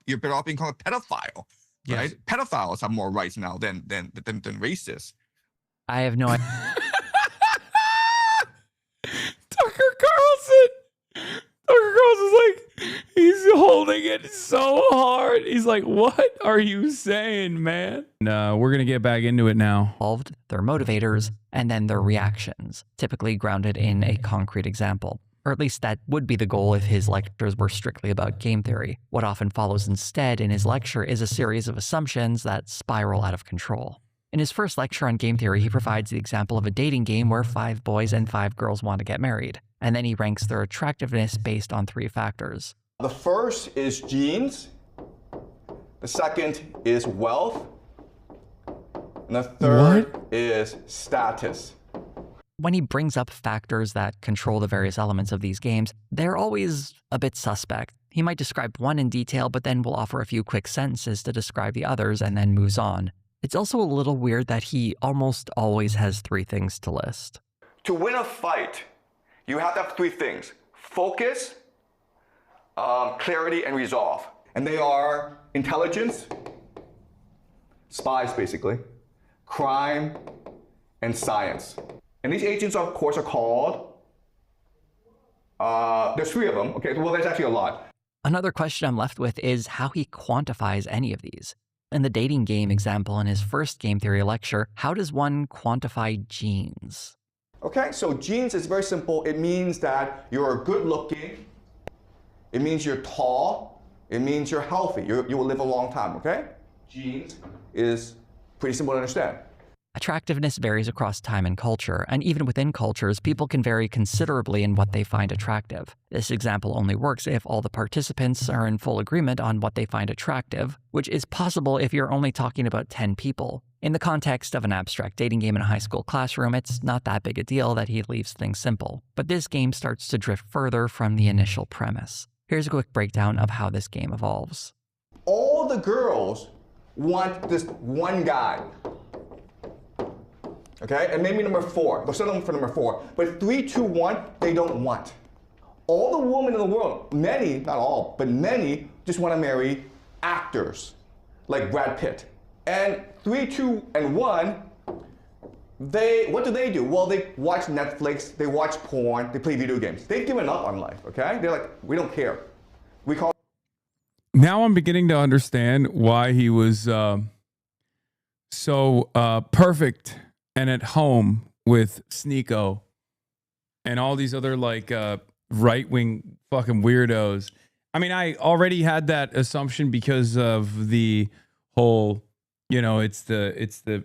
you're better off being called a pedophile, right? Yes. Pedophiles have more rights now than racists. I have no idea. Tucker Carlson. Tucker Carlson's like, he's holding it so hard. He's like, what are you saying, man? No, we're going to get back into it now. Involved, their motivators, and then their reactions, typically grounded in a concrete example. Or at least that would be the goal if his lectures were strictly about game theory. What often follows instead in his lecture is a series of assumptions that spiral out of control. In his first lecture on game theory, he provides the example of a dating game where 5 boys and 5 girls want to get married, and then he ranks their attractiveness based on 3 factors. The first is genes, the second is wealth, and the third is status. When he brings up factors that control the various elements of these games, they're always a bit suspect. He might describe one in detail, but then will offer a few quick sentences to describe the others and then moves on. It's also a little weird that he almost always has 3 things to list. To win a fight, you have to have 3 things: focus, clarity, and resolve. And they are intelligence, spies basically, crime, and science. And these agents, of course, are called, there's 3 of them, okay? Well, there's actually a lot. Another question I'm left with is how he quantifies any of these. In the dating game example in his first game theory lecture, how does one quantify genes? Okay, so genes is very simple. It means that you're good looking, it means you're tall, it means you're healthy, you will live a long time, okay? Genes is pretty simple to understand. Attractiveness varies across time and culture, and even within cultures, people can vary considerably in what they find attractive. This example only works if all the participants are in full agreement on what they find attractive, which is possible if you're only talking about 10 people. In the context of an abstract dating game in a high school classroom, it's not that big a deal that he leaves things simple. But this game starts to drift further from the initial premise. Here's a quick breakdown of how this game evolves. All the girls want this one guy. Okay, and maybe number 4. They'll settle for number 4. But 3, 2, 1, they don't want. All the women in the world, many, not all, but many, just want to marry actors like Brad Pitt. And 3, 2, and 1, what do? Well, they watch Netflix, they watch porn, they play video games. They've given up on life, okay? They're like, we don't care. We call. Now I'm beginning to understand why he was so perfect and at home with Sneeko and all these other like right-wing fucking weirdos. I mean, I already had that assumption because of the whole, you know, it's the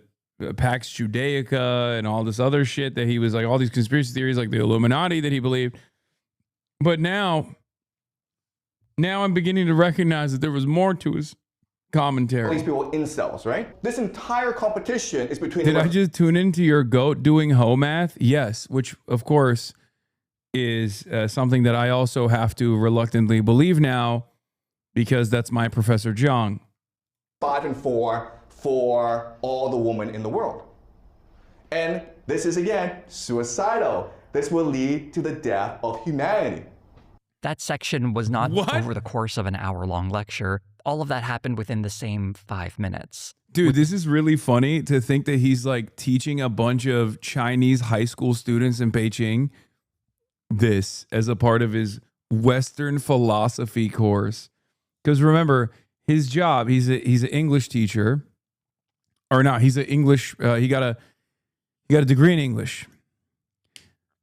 Pax Judaica and all this other shit that he was like, all these conspiracy theories like the Illuminati that he believed. But now I'm beginning to recognize that there was more to his commentary. These people incels, right? This entire competition is between. Did I just tune into your goat doing home math? Yes, which of course is something that I also have to reluctantly believe now because that's my Professor Jiang. 5 and 4 for all the women in the world. And this is again suicidal. This will lead to the death of humanity. That section was not over the course of an hour-long lecture. All of that happened within the same 5 minutes. Dude, this is really funny to think that he's like teaching a bunch of Chinese high school students in Beijing this as a part of his Western philosophy course. Because remember, his job, he's an English teacher. Or not, he's an English, he got a degree in English.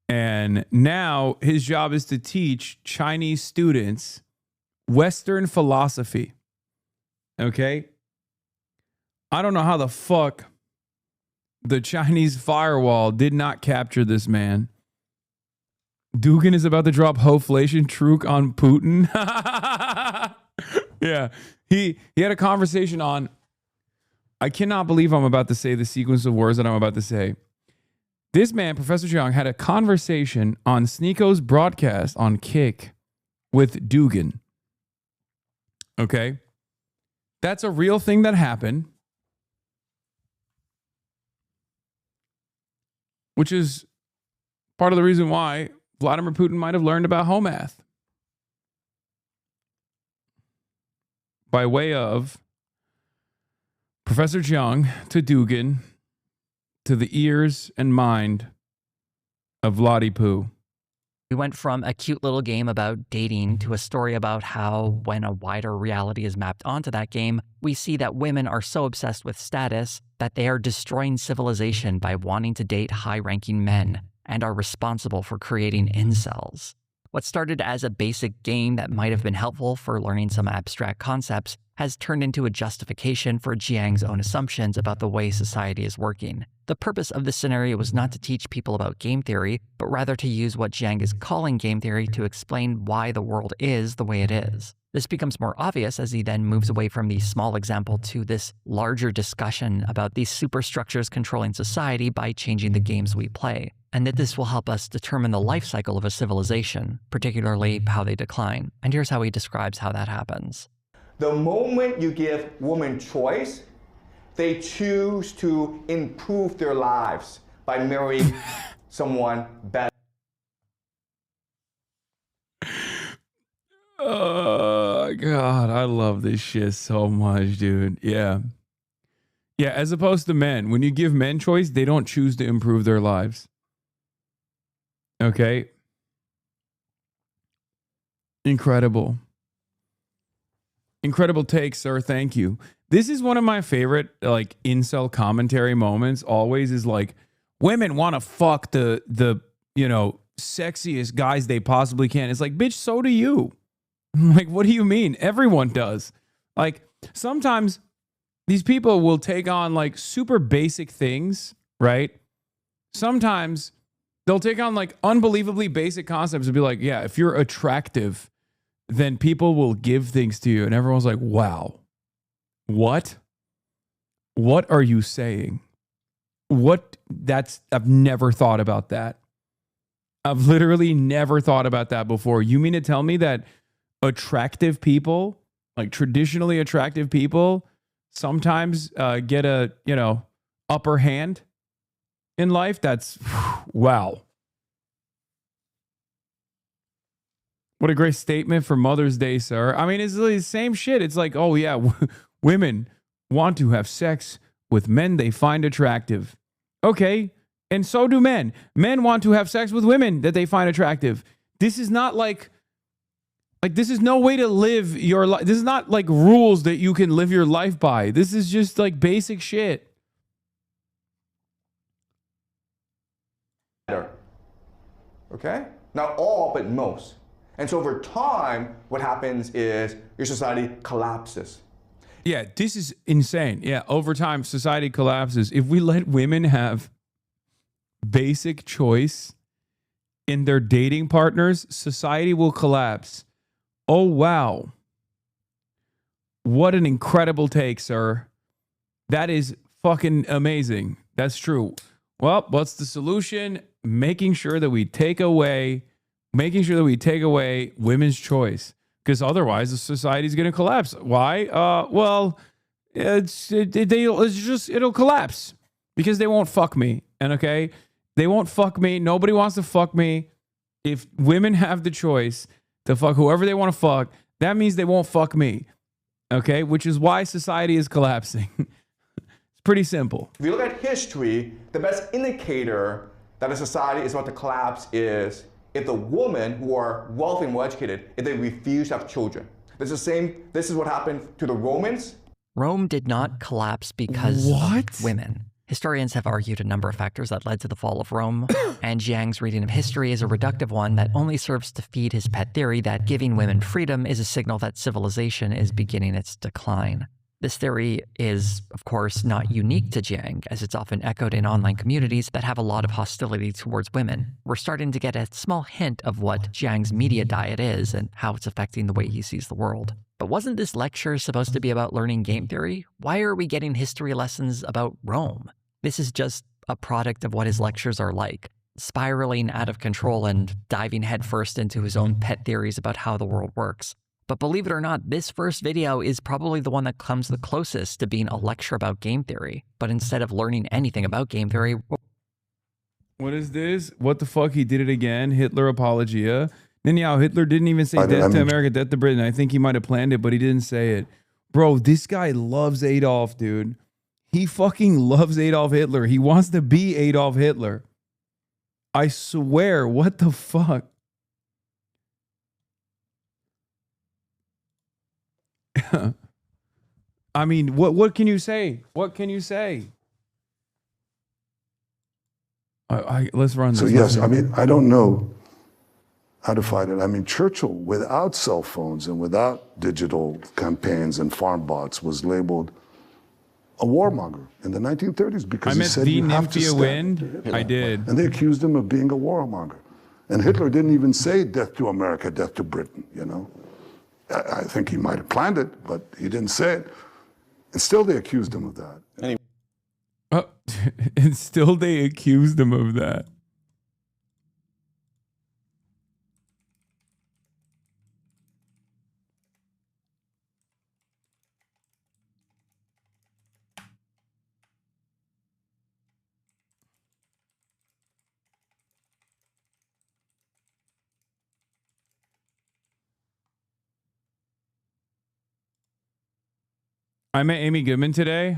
And now his job is to teach Chinese students Western philosophy. Okay? I don't know how the fuck the Chinese firewall did not capture this man. Dugan is about to drop hoflation truk on Putin. Yeah. He had a conversation on, I cannot believe I'm about to say the sequence of words that I'm about to say. This man, Professor Jiang, had a conversation on Sneeko's broadcast on Kick with Dugan. Okay? That's a real thing that happened. Which is part of the reason why Vladimir Putin might have learned about home math. by way of Professor Jiang to Dugan to the ears and mind of Lottie Poo. We went from a cute little game about dating to a story about how, when a wider reality is mapped onto that game, we see that women are so obsessed with status that they are destroying civilization by wanting to date high-ranking men and are responsible for creating incels. What started as a basic game that might have been helpful for learning some abstract concepts has turned into a justification for Jiang's own assumptions about the way society is working. The purpose of this scenario was not to teach people about game theory, but rather to use what Jiang is calling game theory to explain why the world is the way it is. This becomes more obvious as he then moves away from the small example to this larger discussion about these superstructures controlling society by changing the games we play, and that this will help us determine the life cycle of a civilization, particularly how they decline. And here's how he describes how that happens. The moment you give women choice, they choose to improve their lives by marrying someone better. Oh, God, I love this shit so much, dude. Yeah. Yeah, as opposed to men. When you give men choice, they don't choose to improve their lives. Okay? Incredible. Incredible take, sir. Thank you. This is one of my favorite, like, incel commentary moments always is like, women want to fuck the, you know, sexiest guys they possibly can. It's like, bitch, so do you. Like, what do you mean? Everyone does. Like, sometimes these people will take on, like, super basic things, right? Sometimes they'll take on, like, unbelievably basic concepts and be like, yeah, if you're attractive, then people will give things to you. And everyone's like, wow. What? What are you saying? I've never thought about that. I've literally never thought about that before. You mean to tell me that attractive people, like traditionally attractive people, sometimes get a, you know, upper hand in life? That's, wow. What a great statement for Mother's Day, sir. I mean, it's the same shit. It's like, oh yeah, women want to have sex with men they find attractive. Okay, and so do men. Men want to have sex with women that they find attractive. This is not like this is no way to live your life. This is not like rules that you can live your life by. This is just like basic shit. Okay? Not all, but most. And so over time, what happens is your society collapses. Yeah, this is insane. Yeah, over time, society collapses. If we let women have basic choice in their dating partners, society will collapse. Oh, wow. What an incredible take, sir. That is fucking amazing. That's true. Well, what's the solution? Making sure that we take away women's choice, because otherwise the society is going to collapse. Why? Well, it'll collapse because they won't fuck me. And okay, they won't fuck me. Nobody wants to fuck me. If women have the choice to fuck whoever they want to fuck, that means they won't fuck me. Okay, which is why society is collapsing. It's pretty simple. If you look at history, the best indicator that a society is about to collapse is if the women who are wealthy and well educated, if they refuse to have children. This is what happened to the Romans. Rome did not collapse because of women. Historians have argued a number of factors that led to the fall of Rome, and Jiang's reading of history is a reductive one that only serves to feed his pet theory that giving women freedom is a signal that civilization is beginning its decline. This theory is, of course, not unique to Jiang, as it's often echoed in online communities that have a lot of hostility towards women. We're starting to get a small hint of what Jiang's media diet is and how it's affecting the way he sees the world. But wasn't this lecture supposed to be about learning game theory? Why are we getting history lessons about Rome? This is just a product of what his lectures are like, spiraling out of control and diving headfirst into his own pet theories about how the world works. But believe it or not, this first video is probably the one that comes the closest to being a lecture about game theory. But instead of learning anything about game theory... What is this? What the fuck? He did it again? Hitler apologia. Then, yeah, Hitler didn't even say death to America, death to Britain. I think he might have planned it, but he didn't say it. Bro, this guy loves Adolf, dude. He fucking loves Adolf Hitler. He wants to be Adolf Hitler. I swear, what the fuck? I mean, what can you say? What can you say? Let's run this. So yes, I mean, I don't know how to fight it. I mean, Churchill, without cell phones and without digital campaigns and farm bots, was labeled a warmonger in the 1930s because he said you have to stand. I did. And they accused him of being a warmonger. And Hitler didn't even say death to America, death to Britain, you know. I think he might have planned it, but he didn't say it. And still they accused him of that. And still they accused him of that. I met Amy Goodman today.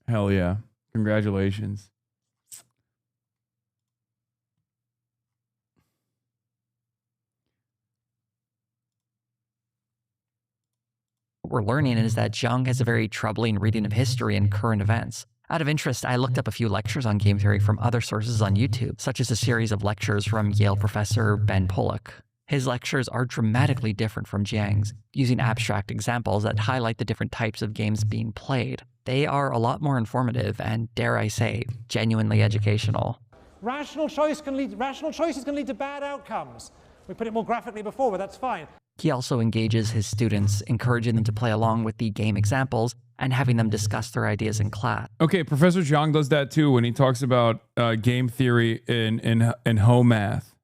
Hell yeah. Congratulations. What we're learning is that Jiang has a very troubling reading of history and current events. Out of interest, I looked up a few lectures on game theory from other sources on YouTube, such as a series of lectures from Yale professor Ben Pollock. His lectures are dramatically different from Jiang's, using abstract examples that highlight the different types of games being played. They are a lot more informative and, dare I say, genuinely educational. Rational choices can lead to bad outcomes. We put it more graphically before, but that's fine. He also engages his students, encouraging them to play along with the game examples and having them discuss their ideas in class. Okay, Professor Jiang does that too when he talks about game theory in home math.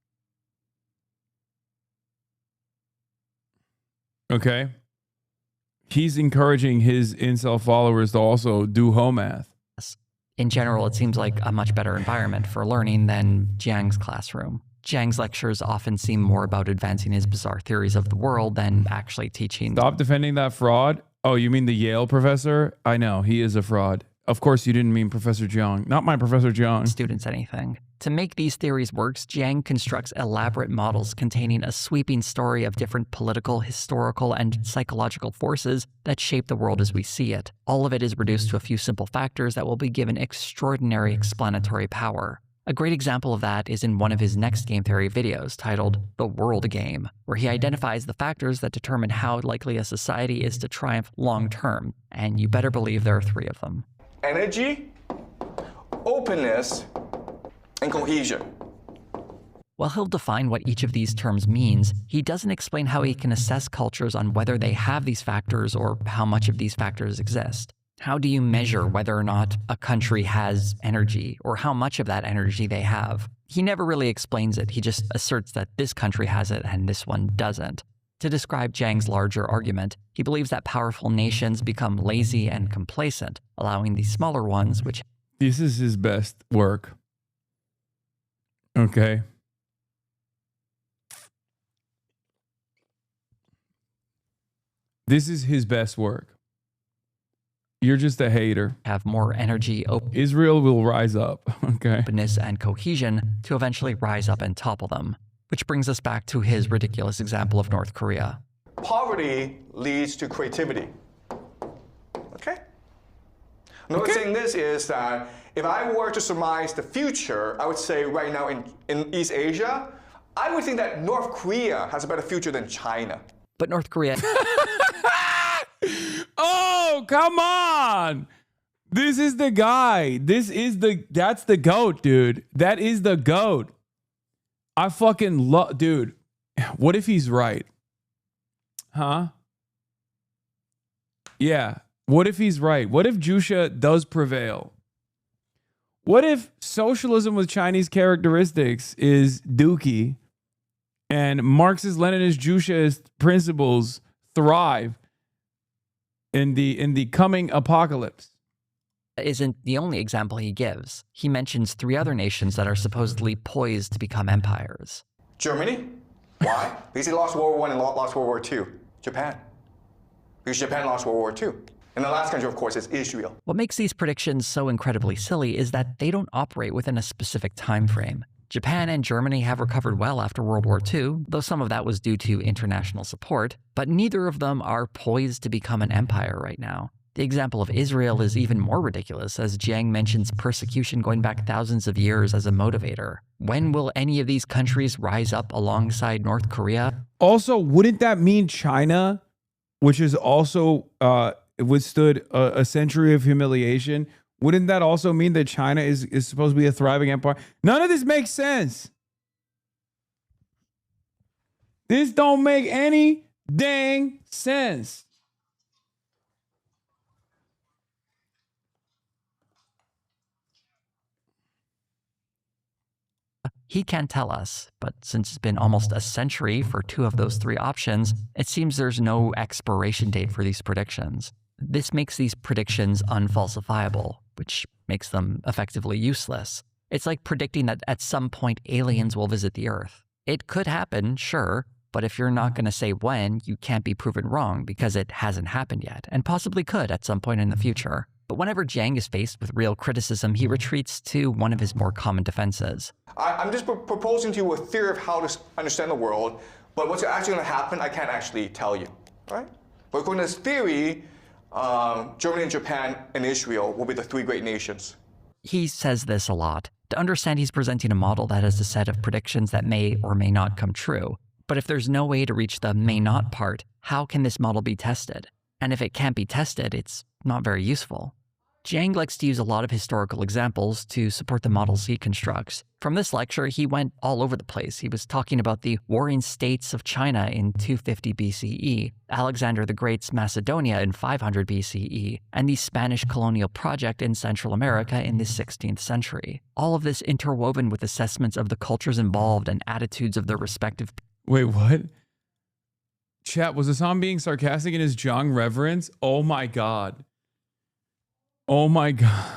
Okay. He's encouraging his incel followers to also do home math. In general, it seems like a much better environment for learning than Jiang's classroom. Jiang's lectures often seem more about advancing his bizarre theories of the world than actually teaching. Stop defending that fraud. Oh, you mean the Yale professor? I know, he is a fraud. Of course you didn't mean Professor Jiang. Not my Professor Jiang. Students anything. To make these theories work, Jiang constructs elaborate models containing a sweeping story of different political, historical, and psychological forces that shape the world as we see it. All of it is reduced to a few simple factors that will be given extraordinary explanatory power. A great example of that is in one of his next game theory videos titled The World Game, where he identifies the factors that determine how likely a society is to triumph long term, and you better believe there are 3 of them. Energy, openness, and cohesion. While he'll define what each of these terms means, he doesn't explain how he can assess cultures on whether they have these factors or how much of these factors exist. How do you measure whether or not a country has energy or how much of that energy they have? He never really explains it. He just asserts that this country has it and this one doesn't. To describe Jiang's larger argument, he believes that powerful nations become lazy and complacent, allowing the smaller ones, which... This is his best work. Okay. This is his best work. You're just a hater. Have more energy, Israel will rise up. Okay. openness, and cohesion to eventually rise up and topple them. Which brings us back to his ridiculous example of North Korea. Poverty leads to creativity. Okay? Another thing this is that if I were to surmise the future, I would say right now in East Asia, I would think that North Korea has a better future than China. But North Korea... Oh, come on. This is the guy. That's the GOAT, dude. That is the GOAT. I fucking love, dude. What if he's right? Huh? Yeah. What if he's right? What if Jusha does prevail? What if socialism with Chinese characteristics is dookie and Marxist-Leninist Jushaist principles thrive in the coming apocalypse? Isn't the only example he gives. He mentions 3 other nations that are supposedly poised to become empires. Germany. Why? Because he lost World War I and lost World War II. Japan. because Japan lost World War II. And the last country, of course, is Israel. What makes these predictions so incredibly silly is that they don't operate within a specific time frame. Japan and Germany have recovered well after World War II, though some of that was due to international support, but neither of them are poised to become an empire right now. The example of Israel is even more ridiculous, as Jiang mentions persecution going back thousands of years as a motivator. When will any of these countries rise up alongside North Korea? Also, wouldn't that mean China, which is also withstood a century of humiliation, wouldn't that also mean that China is supposed to be a thriving empire? None of this makes sense. This don't make any dang sense. He can't tell us, but since it's been almost a century for two of those three options, it seems there's no expiration date for these predictions. This makes these predictions unfalsifiable, which makes them effectively useless. It's like predicting that at some point aliens will visit the Earth. It could happen, sure, but if you're not going to say when, you can't be proven wrong because it hasn't happened yet, and possibly could at some point in the future. But whenever Jiang is faced with real criticism, he retreats to one of his more common defenses. I'm just proposing to you a theory of how to understand the world, but what's actually going to happen, I can't actually tell you, right? But according to this theory, Germany and Japan and Israel will be the three great nations. He says this a lot. To understand, he's presenting a model that has a set of predictions that may or may not come true. But if there's no way to reach the may not part, how can this model be tested? And if it can't be tested, it's not very useful. Jiang likes to use a lot of historical examples to support the models he constructs. From this lecture, he went all over the place. He was talking about the warring states of China in 250 BCE, Alexander the Great's Macedonia in 500 BCE, and the Spanish colonial project in Central America in the 16th century. All of this interwoven with assessments of the cultures involved and attitudes of their respective... Wait, what? Chat, was Hasan being sarcastic in his Jiang reverence? Oh my God. Oh my God.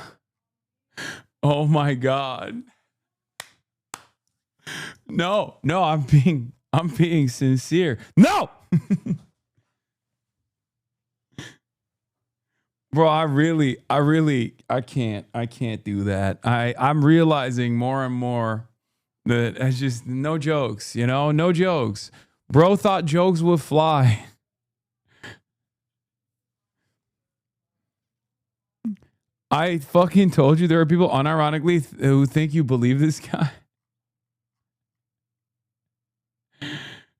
Oh my God. No, I'm being sincere. No! Bro, I can't do that. I'm realizing more and more that it's just no jokes, no jokes. Bro thought jokes would fly. I fucking told you there are people unironically who think you believe this guy.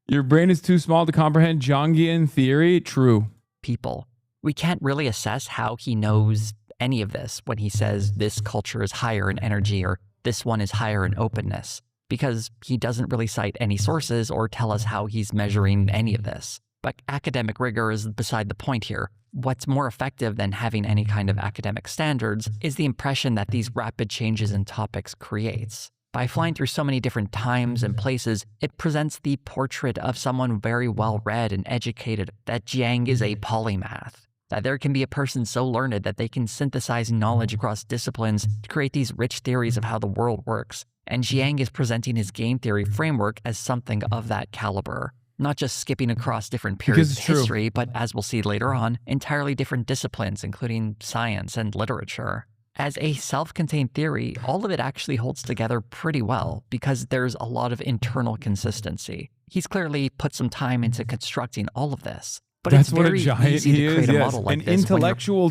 Your brain is too small to comprehend Jiangian theory. True. People. We can't really assess how he knows any of this when he says this culture is higher in energy or this one is higher in openness, because he doesn't really cite any sources or tell us how he's measuring any of this. But academic rigor is beside the point here. What's more effective than having any kind of academic standards is the impression that these rapid changes in topics creates. By flying through so many different times and places, it presents the portrait of someone very well read and educated, that Jiang is a polymath, that there can be a person so learned that they can synthesize knowledge across disciplines to create these rich theories of how the world works. And Jiang is presenting his game theory framework as something of that caliber. Not just skipping across different periods of history, but as we'll see later on, entirely different disciplines, including science and literature. As a self-contained theory, all of it actually holds together pretty well because there's a lot of internal consistency. He's clearly put some time into constructing all of this. But that's it's very easy to create a model like this. An intellectual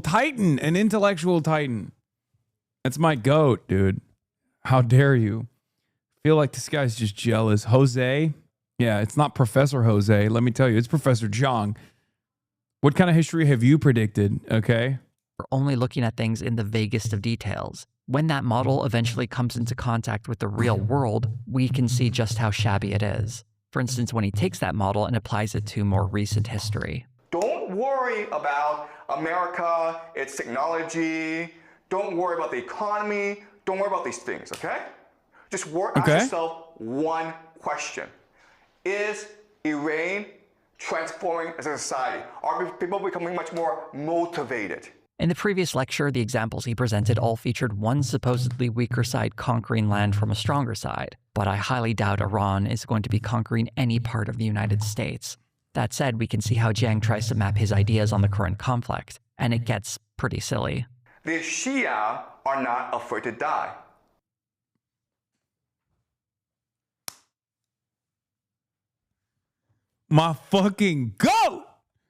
titan. That's my goat, dude. How dare you? I feel like this guy's just jealous. José. Yeah, it's not Professor José. Let me tell you, it's Professor Jiang. What kind of history have you predicted? Okay. We're only looking at things in the vaguest of details. When that model eventually comes into contact with the real world, we can see just how shabby it is. For instance, when he takes that model and applies it to more recent history. Don't worry about America, its technology. Don't worry about the economy. Don't worry about these things, okay? Just ask yourself one question. Is Iran transforming as a society? Are people becoming much more motivated? In the previous lecture, the examples he presented all featured one supposedly weaker side conquering land from a stronger side, but I highly doubt Iran is going to be conquering any part of the United States. That said, we can see how Jiang tries to map his ideas on the current conflict, and it gets pretty silly. The Shia are not afraid to die. My fucking goat!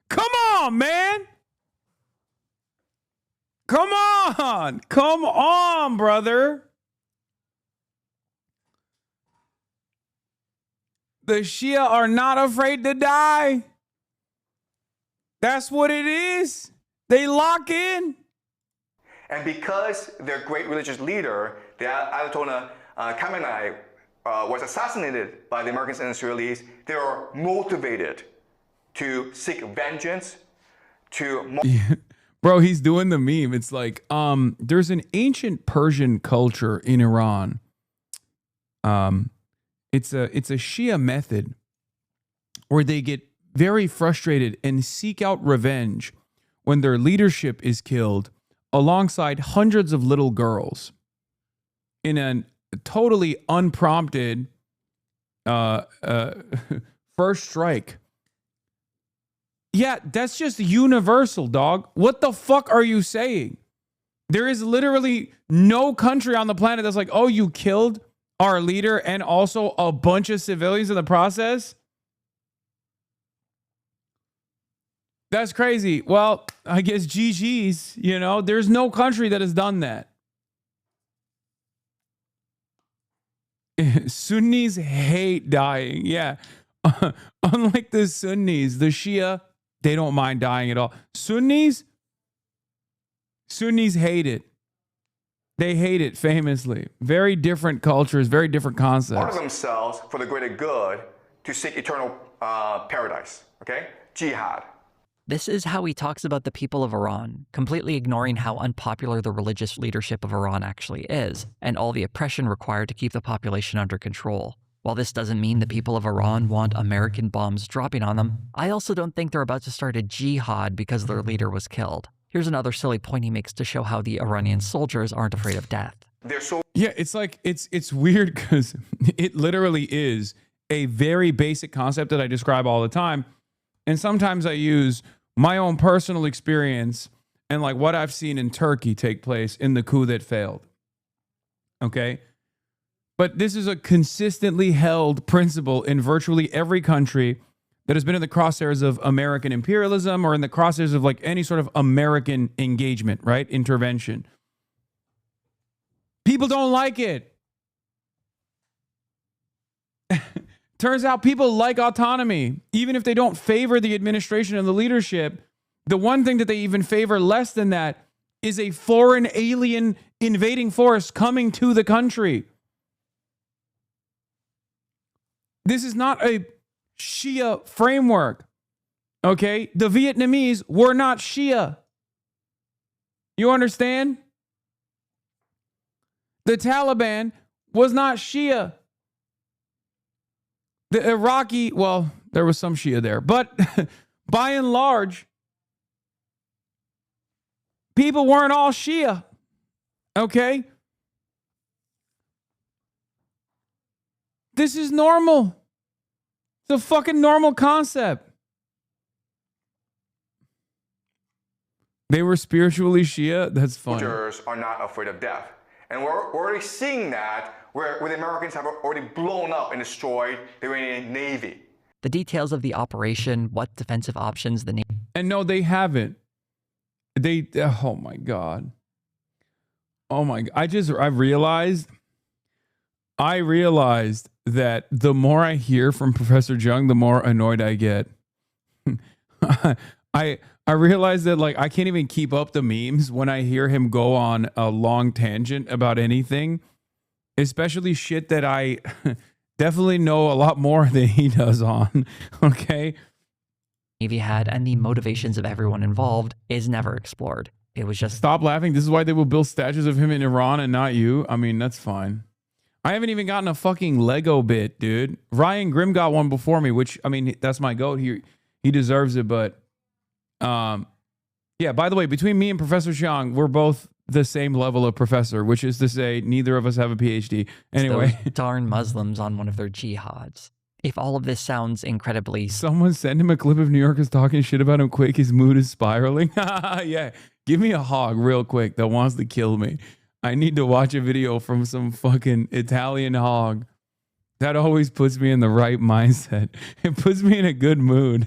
Come on, man! Come on! Come on, brother! The Shia are not afraid to die. That's what it is. They lock in. And because their great religious leader, the Ayatollah Khamenei, was assassinated by the Americans and Israelis, they are motivated to seek vengeance, to... Bro, he's doing the meme. It's like, there's an ancient Persian culture in Iran. It's a Shia method where they get very frustrated and seek out revenge when their leadership is killed alongside hundreds of little girls in a totally unprompted first strike. Yeah, that's just universal, dog. What the fuck are you saying? There is literally no country on the planet that's like, oh, you killed our leader and also a bunch of civilians in the process? That's crazy. Well, I guess GG's, you know, there's no country that has done that. Sunnis hate dying. Yeah. Unlike the Sunnis, the Shia, they don't mind dying at all. Sunnis hate it. They hate it famously. Very different cultures, very different concepts. Part of themselves for the greater good to seek eternal paradise. Okay? Jihad. This is how he talks about the people of Iran, completely ignoring how unpopular the religious leadership of Iran actually is, and all the oppression required to keep the population under control. While this doesn't mean the people of Iran want American bombs dropping on them, I also don't think they're about to start a jihad because their leader was killed. Here's another silly point he makes to show how the Iranian soldiers aren't afraid of death. Yeah, it's like, it's weird because it literally is a very basic concept that I describe all the time. And sometimes I use my own personal experience and like what I've seen in Turkey take place in the coup that failed. Okay? But this is a consistently held principle in virtually every country that has been in the crosshairs of American imperialism or in the crosshairs of like any sort of American engagement, right? Intervention. People don't like it. Turns out people like autonomy. Even if they don't favor the administration and the leadership, the one thing that they even favor less than that is a foreign alien invading force coming to the country. This is not a Shia framework, okay? The Vietnamese were not Shia. You understand? The Taliban was not Shia. The Iraqi, well, there was some Shia there, but by and large, people weren't all Shia, okay? This is normal. It's a fucking normal concept. They were spiritually Shia? That's funny. Soldiers are not afraid of death. And we're already seeing that where the Americans have already blown up and destroyed the Iranian Navy. The details of the operation, what defensive options the Navy... And no, they haven't. Oh my God. Oh my God. I realized that the more I hear from Professor Jiang, the more annoyed I get. I realized that like I can't even keep up the memes when I hear him go on a long tangent about anything, especially shit that I definitely know a lot more than he does on. Okay. Navy had and the motivations of everyone involved is never explored. It was just... Stop laughing. This is why they will build statues of him in Iran and not you. I mean, that's fine. I haven't even gotten a fucking Lego bit, dude. Ryan Grimm got one before me, which, I mean, that's my goat. He deserves it, but yeah, by the way, between me and Professor Jiang, we're both the same level of professor, which is to say neither of us have a PhD. Anyway. Those darn Muslims on one of their jihads. If all of this sounds incredibly Someone send him a clip of New Yorkers talking shit about him quick. His mood is spiraling. Yeah. Give me a hog real quick that wants to kill me. I need to watch a video from some fucking Italian hog. That always puts me in the right mindset. It puts me in a good mood.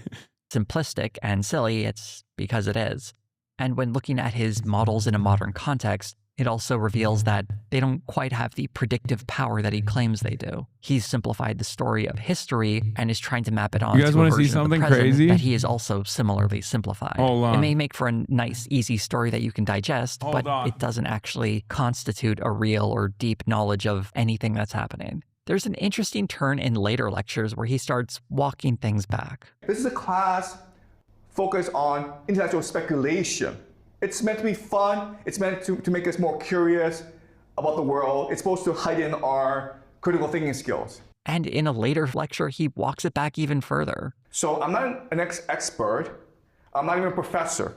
simplistic and silly, it's because it is. And when looking at his models in a modern context, it also reveals that they don't quite have the predictive power that he claims they do. He's simplified the story of history and is trying to map it on You guys to a wanna see version of the something present crazy? that he is also similarly simplified. Hold on. It may make for a nice, easy story that you can digest, Hold but on. it doesn't actually constitute a real or deep knowledge of anything that's happening. There's an interesting turn in later lectures where he starts walking things back. This is a class focused on intellectual speculation. It's meant to be fun. It's meant to make us more curious about the world. It's supposed to heighten our critical thinking skills. And in a later lecture, he walks it back even further. So I'm not an expert. I'm not even a professor.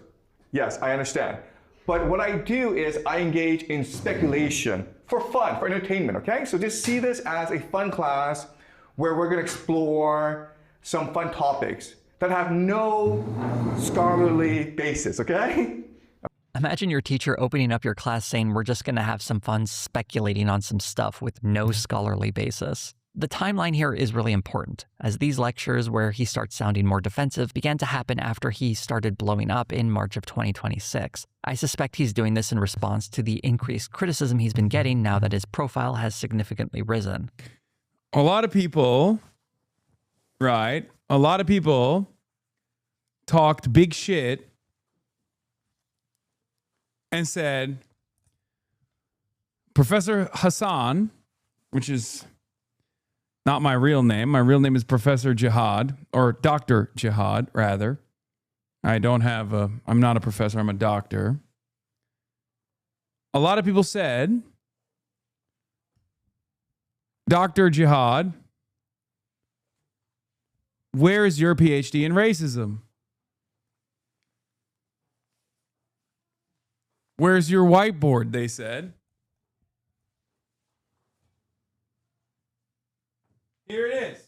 Yes, I understand. But what I do is I engage in speculation for fun, for entertainment, okay? So just see this as a fun class where we're gonna explore some fun topics that have no scholarly basis, okay? Imagine your teacher opening up your class saying, we're just going to have some fun speculating on some stuff with no scholarly basis. The timeline here is really important, as these lectures where he starts sounding more defensive began to happen after he started blowing up in March of 2026. I suspect he's doing this in response to the increased criticism he's been getting now that his profile has significantly risen. A lot of people, right? A lot of people talked big shit and said, Professor Hasan, which is not my real name. My real name is Professor Jihad, or Dr. Jihad, rather. I'm not a professor, I'm a doctor. A lot of people said, Dr. Jihad, where is your PhD in racism? Where's your whiteboard, they said. Here it is.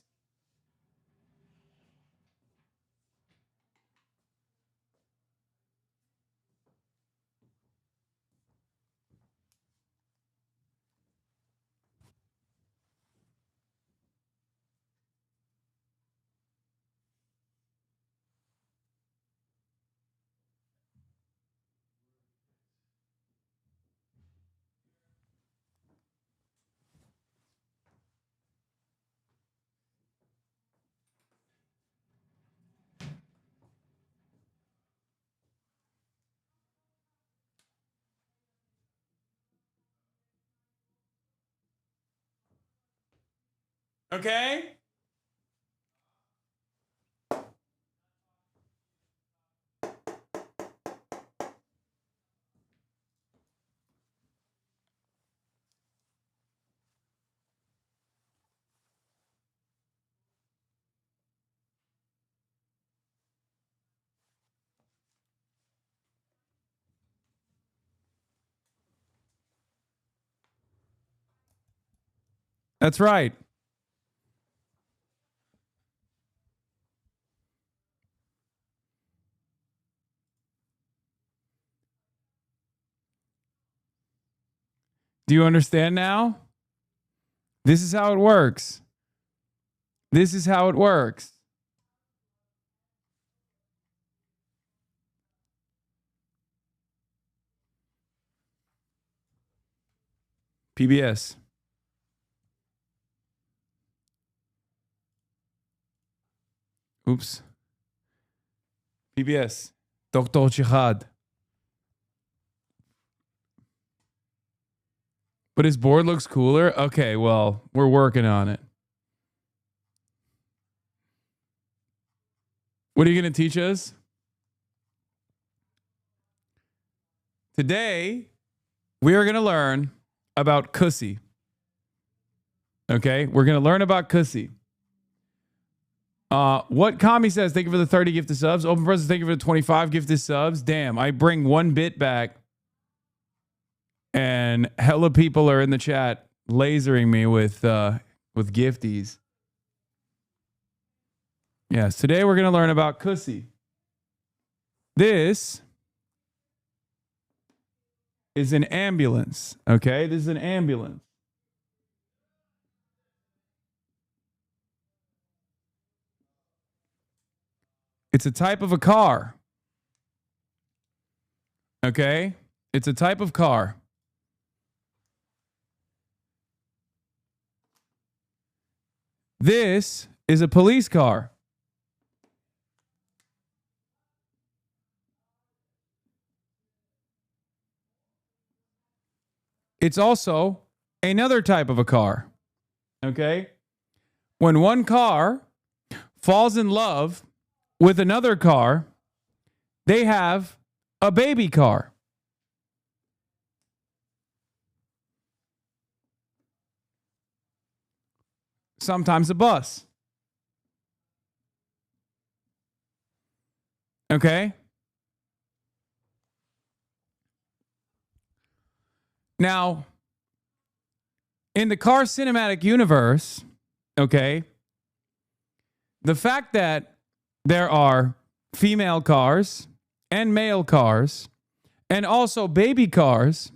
Okay? That's right. Do you understand now? This is how it works. This is how it works. PBS. Oops. PBS. Dr. Jihad. But his board looks cooler? Okay, well, we're working on it. What are you going to teach us? Today, we are going to learn about Kusi. Okay, we're going to learn about Kusi. What Kami says, thank you for the 30 gifted subs. Open Presence, thank you for the 25 gifted subs. Damn, I bring 1 bit back. And hella people are in the chat lasering me with gifties. Yes, today we're going to learn about kusi. This is an ambulance, okay? This is an ambulance. It's a type of a car, okay? It's a type of car. This is a police car. It's also another type of a car, okay? When one car falls in love with another car, they have a baby car. Sometimes a bus. Okay? Now, in the car cinematic universe, okay, the fact that there are female cars and male cars and also baby cars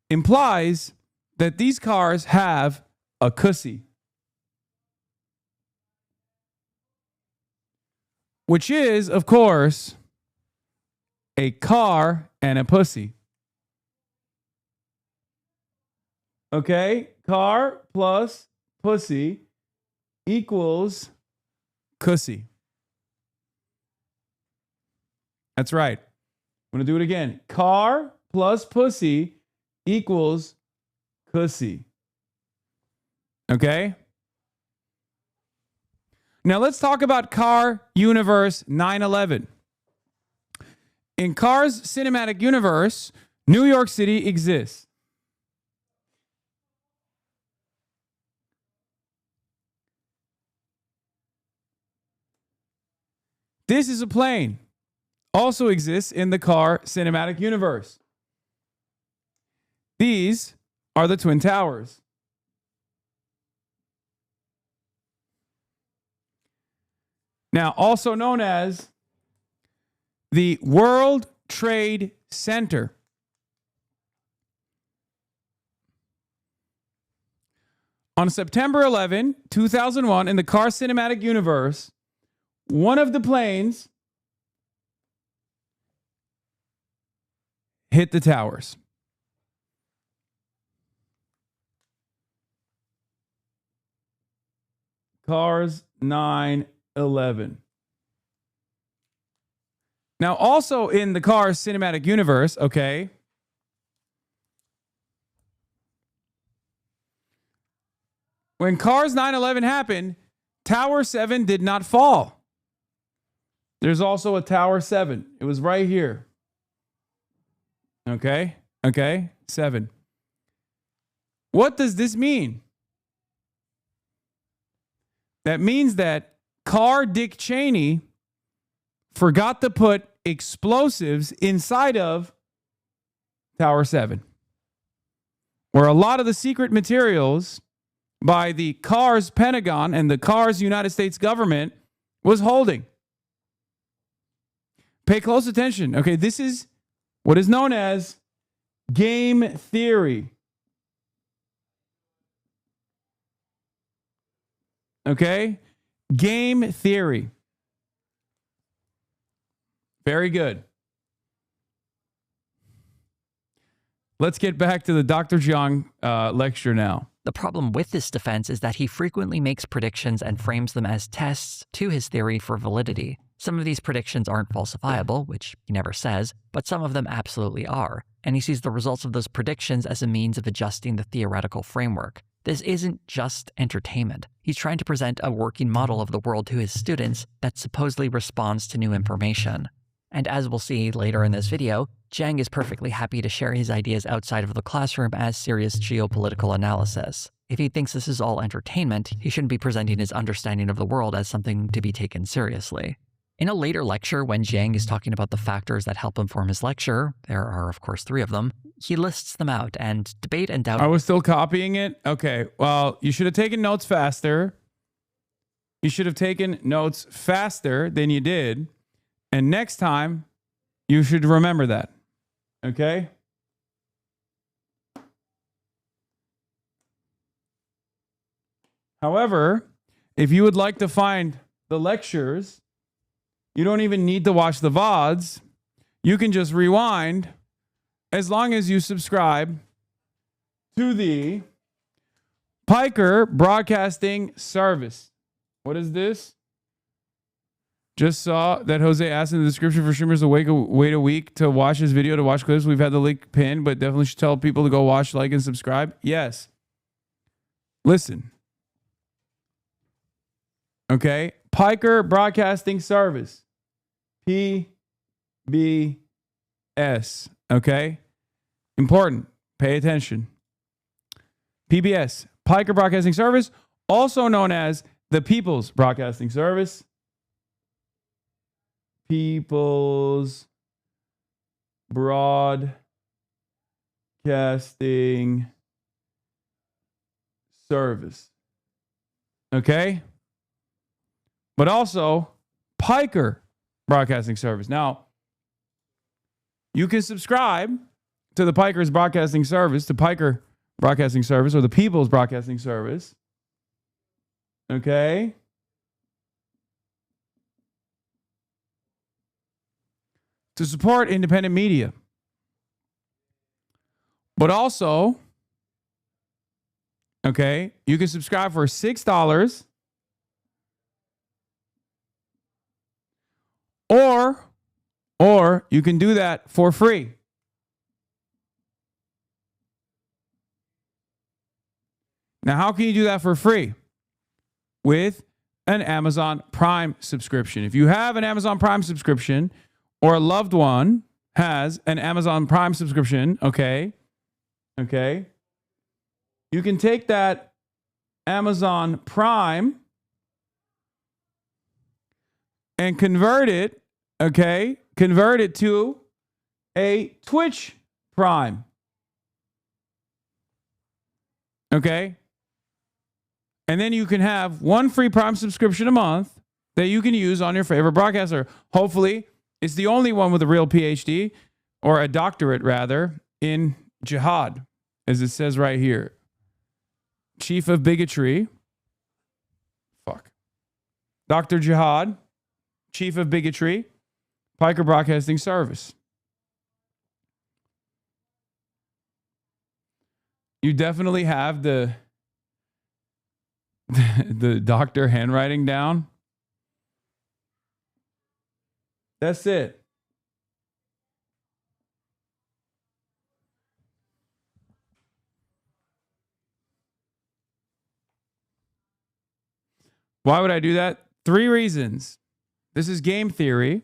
implies that these cars have a kusi, which is, of course, a car and a pussy. Okay, car plus pussy equals kusi. That's right. I'm going to do it again. Car plus pussy equals kusi. Okay? Now let's talk about Car Universe 9/11. In Car's cinematic universe, New York City exists. This is a plane. Also exists in the Car cinematic universe. These are the Twin Towers. Now, also known as the World Trade Center. On September 11, 2001, in the Car cinematic universe, one of the planes hit the towers. Cars 9/11. Now, also in the Cars cinematic universe, okay, when Cars 9/11 happened, Tower 7 did not fall. There's also a Tower 7. It was right here. Okay? Okay? 7. What does this mean? That means that Car Dick Cheney forgot to put explosives inside of Tower 7, where a lot of the secret materials by the Cars Pentagon and the Cars United States government was holding. Pay close attention. Okay, this is what is known as game theory. Okay? Game theory. Very good. Let's get back to the Dr. Jiang lecture now. The problem with this defense is that he frequently makes predictions and frames them as tests to his theory for validity. Some of these predictions aren't falsifiable, which he never says, but some of them absolutely are, and he sees the results of those predictions as a means of adjusting the theoretical framework. This isn't just entertainment. He's trying to present a working model of the world to his students that supposedly responds to new information. And as we'll see later in this video, Jiang is perfectly happy to share his ideas outside of the classroom as serious geopolitical analysis. If he thinks this is all entertainment, he shouldn't be presenting his understanding of the world as something to be taken seriously. In a later lecture, when Jiang is talking about the factors that help inform his lecture, there are of course 3 of them, he lists them out, and debate and doubt— I was still copying it? Okay, well, you should have taken notes faster. You should have taken notes faster than you did. And next time, you should remember that. Okay? However, if you would like to find the lectures, you don't even need to watch the VODs. You can just rewind as long as you subscribe to the Piker Broadcasting Service. What is this? Just saw that Jose asked in the description for streamers to wait a week to watch his video, to watch clips. We've had the link pinned, but definitely should tell people to go watch, like, and subscribe. Yes. Listen. Okay. Piker Broadcasting Service. PBS. Okay. Important. Pay attention. PBS. Piker Broadcasting Service, also known as the People's Broadcasting Service. People's Broadcasting Service. Okay? But also Piker Broadcasting Service. Now, you can subscribe to the Piker's Broadcasting Service, to Piker Broadcasting Service, or the People's Broadcasting Service. Okay? To support independent media. But also, okay, you can subscribe for $6 or you can do that for free. Now, how can you do that for free? With an Amazon Prime subscription. If you have an Amazon Prime subscription, or a loved one has an Amazon Prime subscription, okay, you can take that Amazon Prime and convert it to a Twitch Prime. Okay? And then you can have one free Prime subscription a month that you can use on your favorite broadcaster. Hopefully, it's the only one with a real PhD, or a doctorate rather, in jihad, as it says right here. Chief of bigotry. Dr. Jihad, Chief of bigotry, Piker Broadcasting Service. You definitely have the doctor handwriting down. That's it. Why would I do that? 3 reasons. This is game theory.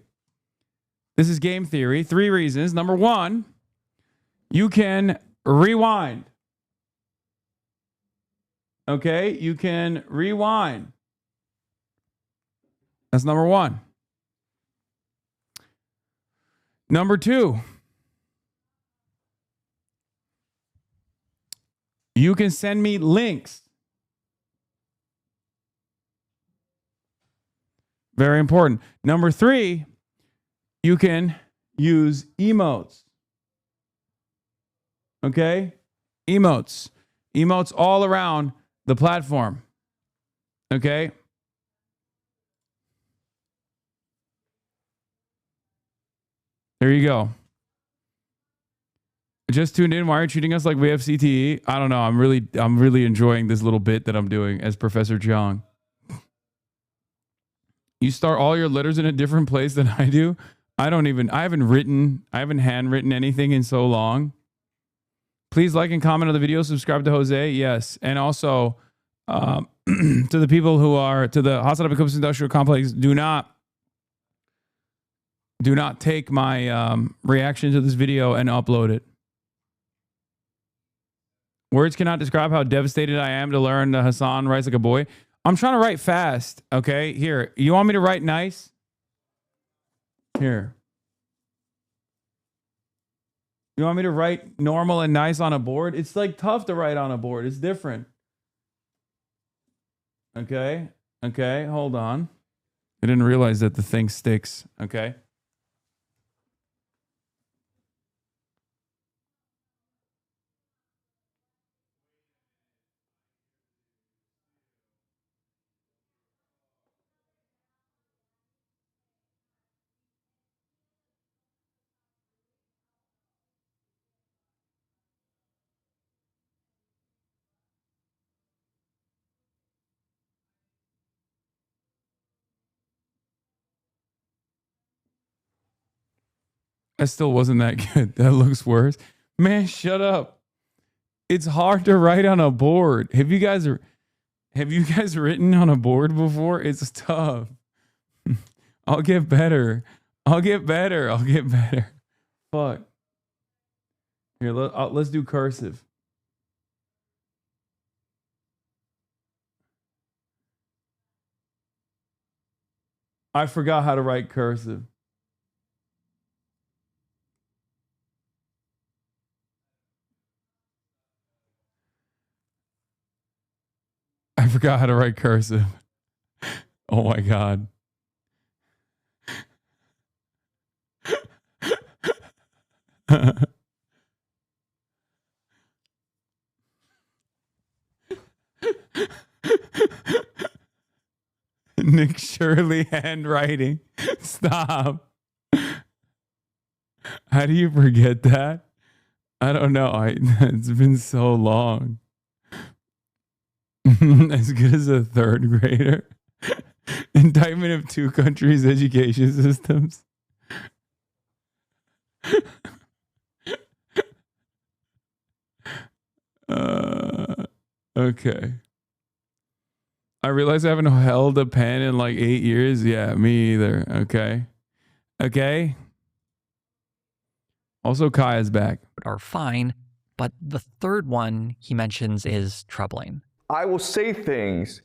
Three reasons. Number 1, you can rewind. Okay? You can rewind. That's number 1. Number 2, you can send me links. Very important. Number 3, you can use emotes. Okay? Emotes. Emotes all around the platform. Okay? There you go. Just tuned in. Why are you treating us like we have CTE? I don't know. I'm really enjoying this little bit that I'm doing as Professor Jiang. You start all your letters in a different place than I do. I haven't handwritten anything in so long. Please like and comment on the video. Subscribe to Jose. Yes. And also to the people who are to the HasanAbi Industrial Complex, do not take my reaction to this video and upload it. Words cannot describe how devastated I am to learn that Hasan writes like a boy. I'm trying to write fast, okay? Here, you want me to write nice? Here. You want me to write normal and nice on a board? It's like tough to write on a board. It's different. Okay? Okay, hold on. I didn't realize that the thing sticks. Okay. That still wasn't that good. That looks worse. Man, shut up. It's hard to write on a board. Have you guys written on a board before? It's tough. I'll get better. I'll get better. Fuck. Here, let's do cursive. I forgot how to write cursive. I forgot how to write cursive. Oh my God. Nick Shirley handwriting. Stop. How do you forget that? I don't know. It's been so long. As good as a third grader. Indictment of two countries' education systems. Okay. I realize I haven't held a pen in like 8 years. Yeah, me either. Okay. Okay. Also, Kaya's back. Are fine, but the third one he mentions is troubling. I will say things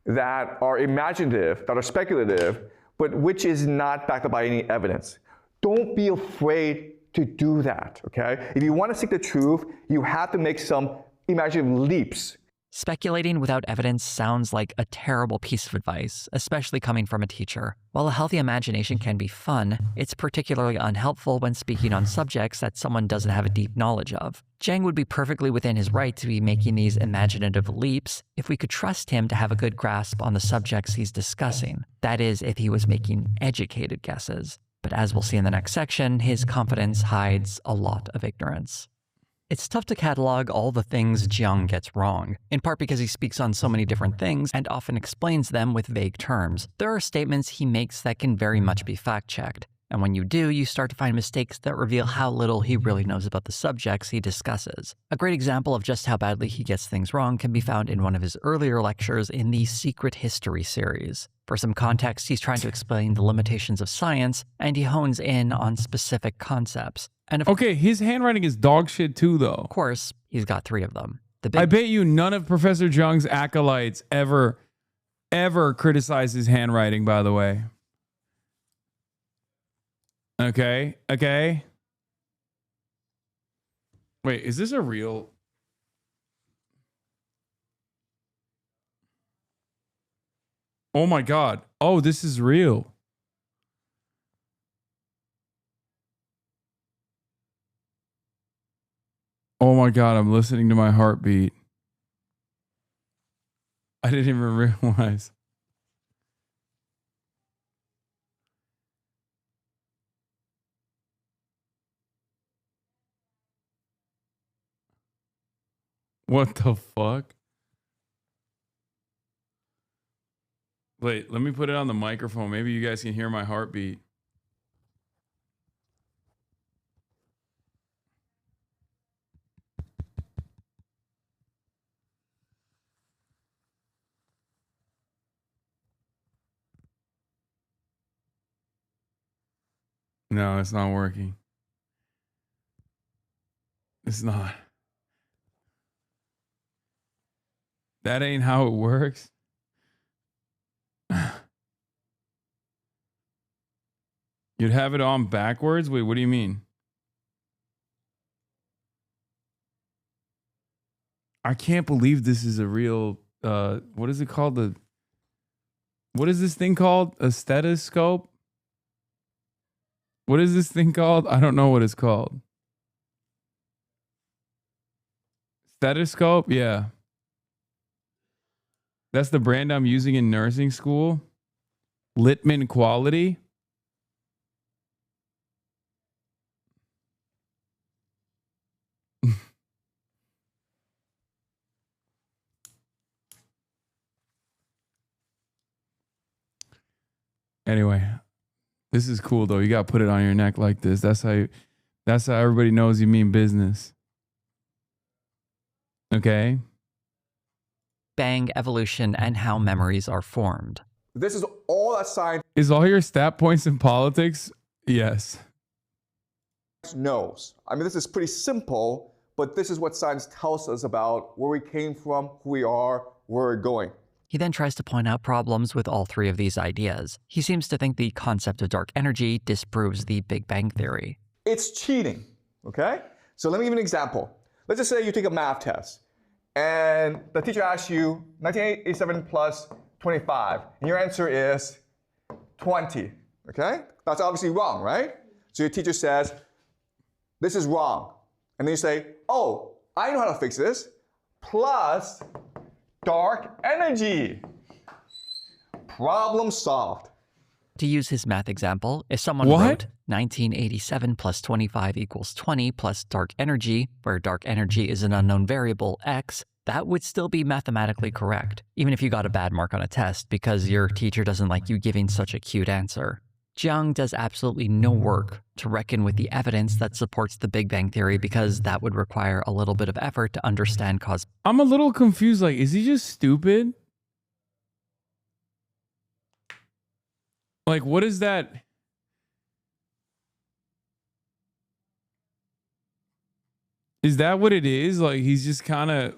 that are imaginative, that are speculative, but which is not backed up by any evidence. Don't be afraid to do that, okay? If you want to seek the truth, you have to make some imaginative leaps. Speculating without evidence sounds like a terrible piece of advice, especially coming from a teacher. While a healthy imagination can be fun, it's particularly unhelpful when speaking on subjects that someone doesn't have a deep knowledge of. Jiang would be perfectly within his right to be making these imaginative leaps if we could trust him to have a good grasp on the subjects he's discussing. That is, if he was making educated guesses. But as we'll see in the next section, his confidence hides a lot of ignorance. It's tough to catalog all the things Jiang gets wrong, in part because he speaks on so many different things and often explains them with vague terms. There are statements he makes that can very much be fact-checked, and when you do, you start to find mistakes that reveal how little he really knows about the subjects he discusses. A great example of just how badly he gets things wrong can be found in one of his earlier lectures in the Secret History series. For some context, he's trying to explain the limitations of science, and he hones in on specific concepts. And Okay, his handwriting is dog shit too, though. Of course, he's got 3 of them. I bet you none of Professor Jiang's acolytes ever criticized his handwriting, by the way. Okay. Wait, is this a real... Oh my God. Oh, this is real. Oh my God, I'm listening to my heartbeat. I didn't even realize. What the fuck? Wait, let me put it on the microphone. Maybe you guys can hear my heartbeat. No, it's not working. It's not. That ain't how it works. You'd have it on backwards? Wait, what do you mean? I can't believe this is a real, what is it called? What is this thing called? A stethoscope? What is this thing called? I don't know what it's called. Stethoscope? Yeah. That's the brand I'm using in nursing school. Littman Quality. Anyway, this is cool though. You got to put it on your neck like this. That's how everybody knows you mean business. Okay? Bang, evolution, and how memories are formed. This is all that science Is all your stat points in politics? Yes. knows. I mean, this is pretty simple, but this is what science tells us about where we came from, who we are, where we're going. He then tries to point out problems with all three of these ideas. He seems to think the concept of dark energy disproves the Big Bang Theory. It's cheating, okay? So let me give you an example. Let's just say you take a math test, and the teacher asks you 1987 plus 25, and your answer is 20, okay? That's obviously wrong, right? So your teacher says, this is wrong. And then you say, oh, I know how to fix this, plus dark energy. Problem solved. To use his math example, if someone What? wrote 1987 plus 25 equals 20 plus dark energy, where dark energy is an unknown variable, x, that would still be mathematically correct, even if you got a bad mark on a test because your teacher doesn't like you giving such a cute answer. Jiang does absolutely no work to reckon with the evidence that supports the Big Bang Theory because that would require a little bit of effort to understand cause. I'm a little confused. Like, is he just stupid? Like, what is that? Is that what it is? Like, he's just kind of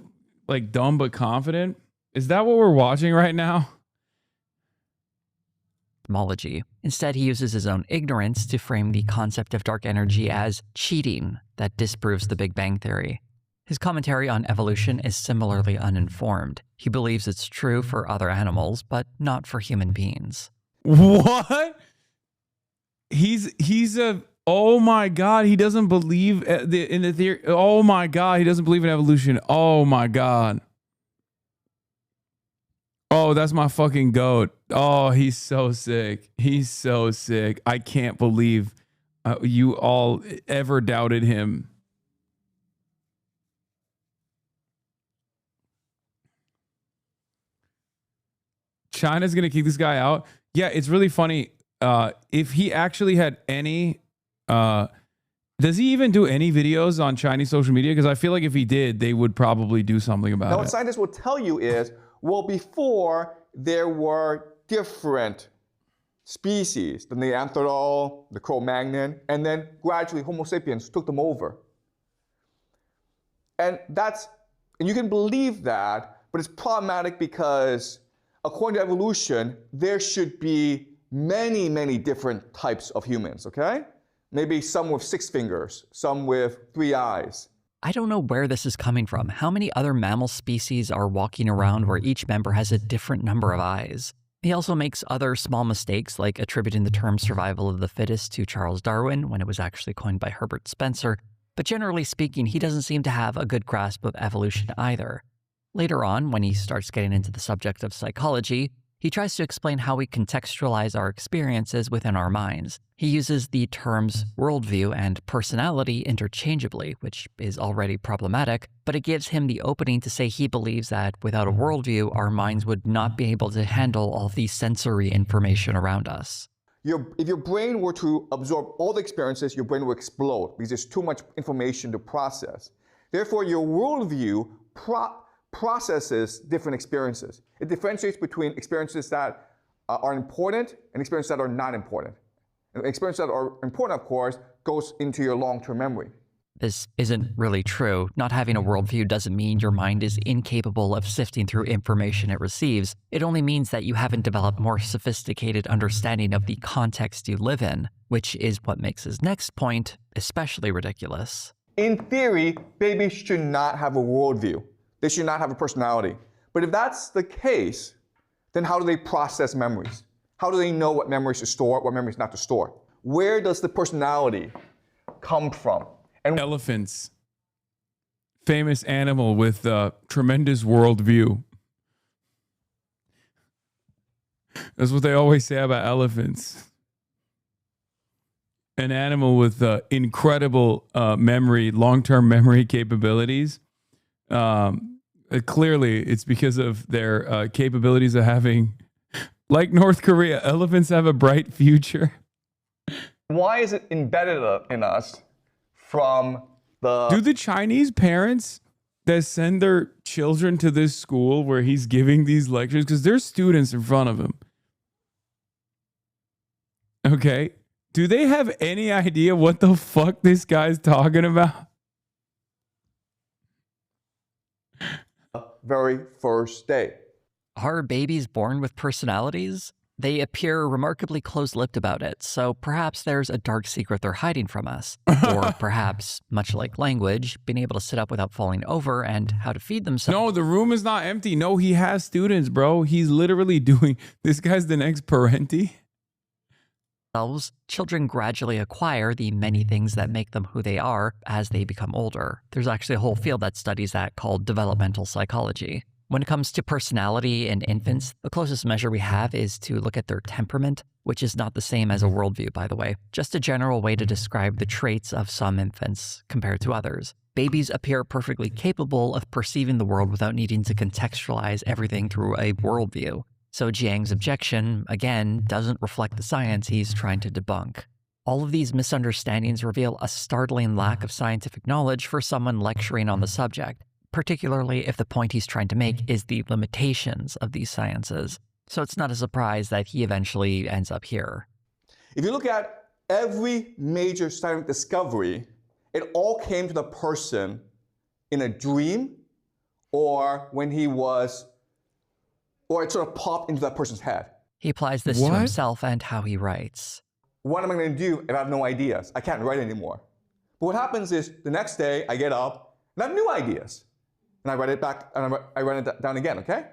like dumb but confident? Is that what we're watching right now? Cosmology. Instead, he uses his own ignorance to frame the concept of dark energy as cheating that disproves the Big Bang Theory. His commentary on evolution is similarly uninformed. He believes it's true for other animals, but not for human beings. What? He's a, oh my God, he doesn't believe in the theory. Oh my God, he doesn't believe in evolution. Oh my God. Oh, that's my fucking goat. Oh, he's so sick. He's so sick. I can't believe you all ever doubted him. China's going to kick this guy out. Yeah, it's really funny. If he actually had any, does he even do any videos on Chinese social media? Because I feel like if he did, they would probably do something about Now, it. what scientists will tell you is, well, before there were different species, the Neanderthal, the Cro-Magnon, and then gradually Homo sapiens took them over. And you can believe that, but it's problematic because according to evolution, there should be many, many different types of humans, okay? Maybe some with 6 fingers, some with 3 eyes. I don't know where this is coming from. How many other mammal species are walking around where each member has a different number of eyes? He also makes other small mistakes, like attributing the term survival of the fittest to Charles Darwin when it was actually coined by Herbert Spencer. But generally speaking, he doesn't seem to have a good grasp of evolution either. Later on, when he starts getting into the subject of psychology, he tries to explain how we contextualize our experiences within our minds. He uses the terms worldview and personality interchangeably, which is already problematic, but it gives him the opening to say he believes that without a worldview, our minds would not be able to handle all the sensory information around us. If your brain were to absorb all the experiences, your brain will explode because there's too much information to process. Therefore, your worldview processes different experiences. It differentiates between experiences that are important and experiences that are not important. And experiences that are important, of course, goes into your long-term memory. This isn't really true. Not having a worldview doesn't mean your mind is incapable of sifting through information it receives. It only means that you haven't developed more sophisticated understanding of the context you live in, which is what makes his next point especially ridiculous. In theory, babies should not have a worldview. They should not have a personality. But if that's the case, then how do they process memories? How do they know what memories to store, what memories not to store? Where does the personality come from? And Elephants. Famous animal with a tremendous worldview. That's what they always say about elephants. An animal with incredible memory, long-term memory capabilities. Clearly, it's because of their capabilities of having, like North Korea, elephants have a bright future. why is it embedded in us from the... Do the Chinese parents that send their children to this school where he's giving these lectures, because there's students in front of him, okay, do they have any idea what the fuck this guy's talking about? very first day? Are babies born with personalities? They appear remarkably close-lipped about it, so perhaps there's a dark secret they're hiding from us. Or perhaps, much like language, being able to sit up without falling over and how to feed themselves. No, the room is not empty. No, he has students, bro. He's literally doing... This guy's the next Parenti. Children gradually acquire the many things that make them who they are as they become older. There's actually a whole field that studies that called developmental psychology. When it comes to personality in infants, the closest measure we have is to look at their temperament, which is not the same as a worldview, by the way. Just a general way to describe the traits of some infants compared to others. Babies appear perfectly capable of perceiving the world without needing to contextualize everything through a worldview. So Jiang's objection, again, doesn't reflect the science he's trying to debunk. All of these misunderstandings reveal a startling lack of scientific knowledge for someone lecturing on the subject, particularly if the point he's trying to make is the limitations of these sciences. So it's not a surprise that he eventually ends up here. If you look at every major scientific discovery, it all came to the person in a dream or when he was, or it sort of popped into that person's head. He applies this to himself and how he writes. What am I going to do if I have no ideas? I can't write anymore. But what happens is the next day I get up and I have new ideas. And I write it back and I write it down again, okay?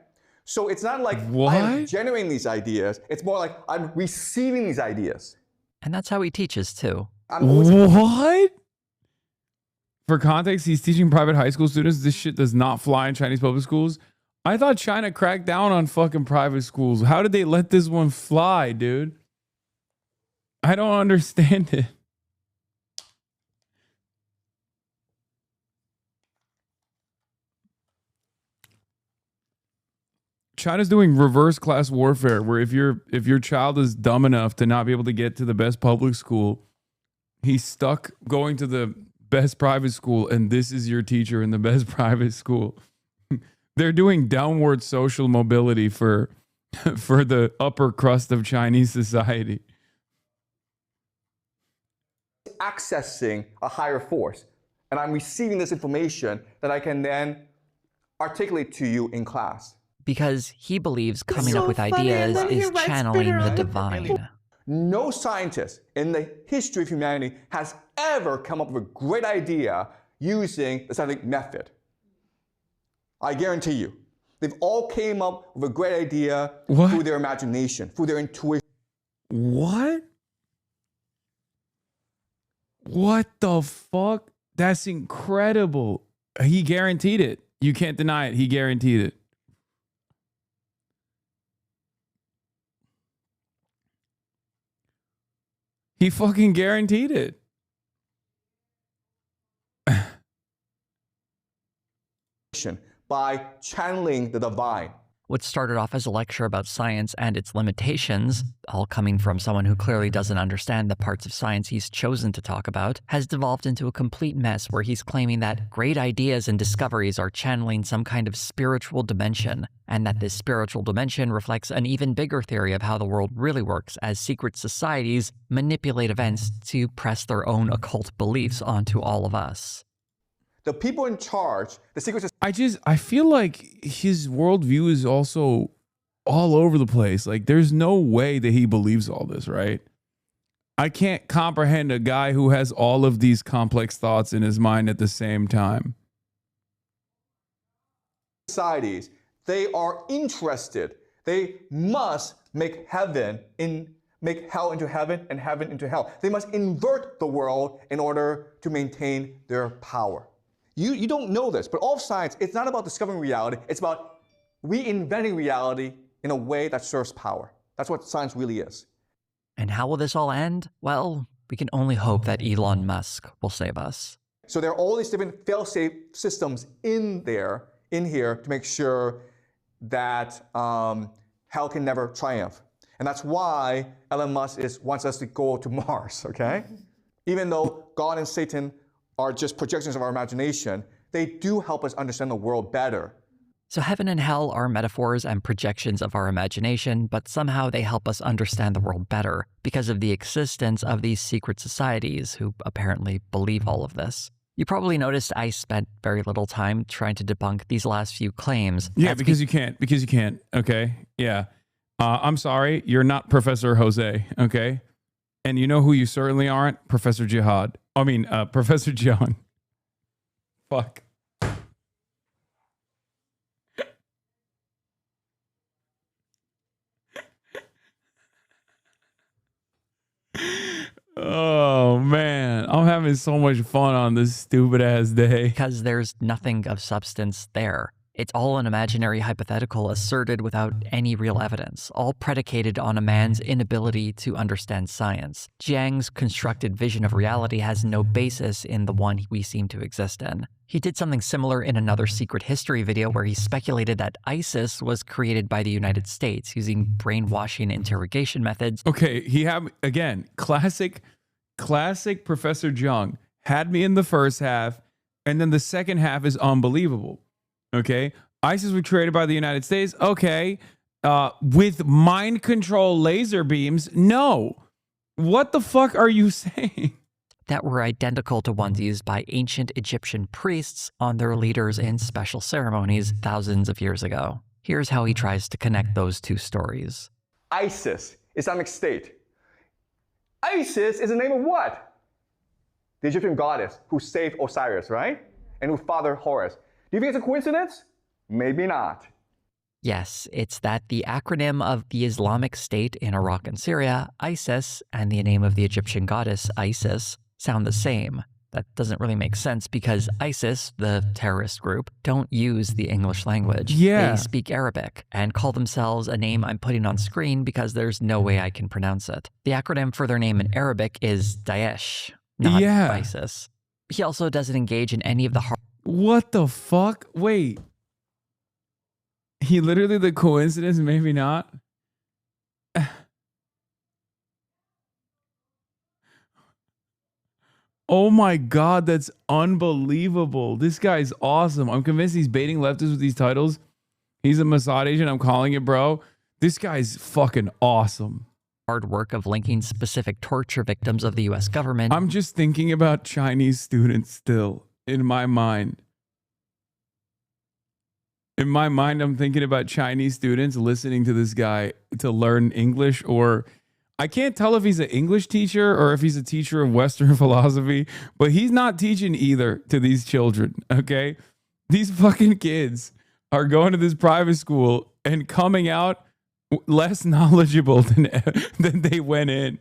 So it's not like I'm generating these ideas. It's more like I'm receiving these ideas. And that's how he teaches too. What? For context, he's teaching private high school students. This shit does not fly in Chinese public schools. I thought China cracked down on fucking private schools. How did they let this one fly, dude? I don't understand it. China's doing reverse class warfare, where if your child is dumb enough to not be able to get to the best public school, he's stuck going to the best private school, and this is your teacher in the best private school. They're doing downward social mobility for the upper crust of Chinese society. Accessing a higher force, and I'm receiving this information that I can then articulate to you in class. Because he believes coming up with ideas is channeling the divine. No scientist in the history of humanity has ever come up with a great idea using the scientific method. I guarantee you. They've all came up with a great idea through their imagination, through their intuition. What? What the fuck? That's incredible. He guaranteed it. You can't deny it. He guaranteed it. He fucking guaranteed it. By channeling the divine. What started off as a lecture about science and its limitations, all coming from someone who clearly doesn't understand the parts of science he's chosen to talk about, has devolved into a complete mess where he's claiming that great ideas and discoveries are channeling some kind of spiritual dimension, and that this spiritual dimension reflects an even bigger theory of how the world really works as secret societies manipulate events to press their own occult beliefs onto all of us. The people in charge, the secret society. I feel like his worldview is also all over the place. Like, there's no way that he believes all this, right? I can't comprehend a guy who has all of these complex thoughts in his mind at the same time. Societies, they are interested. They must make make hell into heaven and heaven into hell. They must invert the world in order to maintain their power. You don't know this, but all of science, it's not about discovering reality. It's about reinventing reality in a way that serves power. That's what science really is. And how will this all end? Well, we can only hope that Elon Musk will save us. So there are all these different fail-safe systems in here to make sure that hell can never triumph. And that's why Elon Musk wants us to go to Mars, okay? Even though God and Satan are just projections of our imagination, they do help us understand the world better. So heaven and hell are metaphors and projections of our imagination, but somehow they help us understand the world better because of the existence of these secret societies who apparently believe all of this. You probably noticed I spent very little time trying to debunk these last few claims. Yeah, because you can't. Okay. Yeah. I'm sorry. You're not Professor José. Okay. And you know who you certainly aren't? Professor Professor Jiang. Fuck. Oh man, I'm having so much fun on this stupid ass day. Because there's nothing of substance there. It's all an imaginary hypothetical asserted without any real evidence, all predicated on a man's inability to understand science. Jiang's constructed vision of reality has no basis in the one we seem to exist in. He did something similar in another secret history video where he speculated that ISIS was created by the United States using brainwashing interrogation methods. Okay, again, classic Professor Jiang had me in the first half, and then the second half is unbelievable. Okay, ISIS was created by the United States. Okay, with mind control laser beams. No, what the fuck are you saying? That were identical to ones used by ancient Egyptian priests on their leaders in special ceremonies thousands of years ago. Here's how he tries to connect those two stories. ISIS, Islamic State. ISIS is the name of what? The Egyptian goddess who saved Osiris, right? And who fathered Horus. Do you think it's a coincidence? Maybe not. Yes, it's that the acronym of the Islamic State in Iraq and Syria, ISIS, and the name of the Egyptian goddess, Isis, sound the same. That doesn't really make sense because ISIS, the terrorist group, don't use the English language. Yeah. They speak Arabic and call themselves a name I'm putting on screen because there's no way I can pronounce it. The acronym for their name in Arabic is Daesh, not ISIS. He also doesn't engage in any of the What the fuck? Wait. He literally, the coincidence, maybe not. Oh my God, that's unbelievable. This guy's awesome. I'm convinced he's baiting leftists with these titles. He's a Mossad agent. I'm calling it, bro. This guy's fucking awesome. hard work of linking specific torture victims of the US government. I'm just thinking about Chinese students still in my mind. In my mind, I'm thinking about Chinese students listening to this guy to learn English, or I can't tell if he's an English teacher or if he's a teacher of Western philosophy, but he's not teaching either to these children, okay? These fucking kids are going to this private school and coming out less knowledgeable than they went in.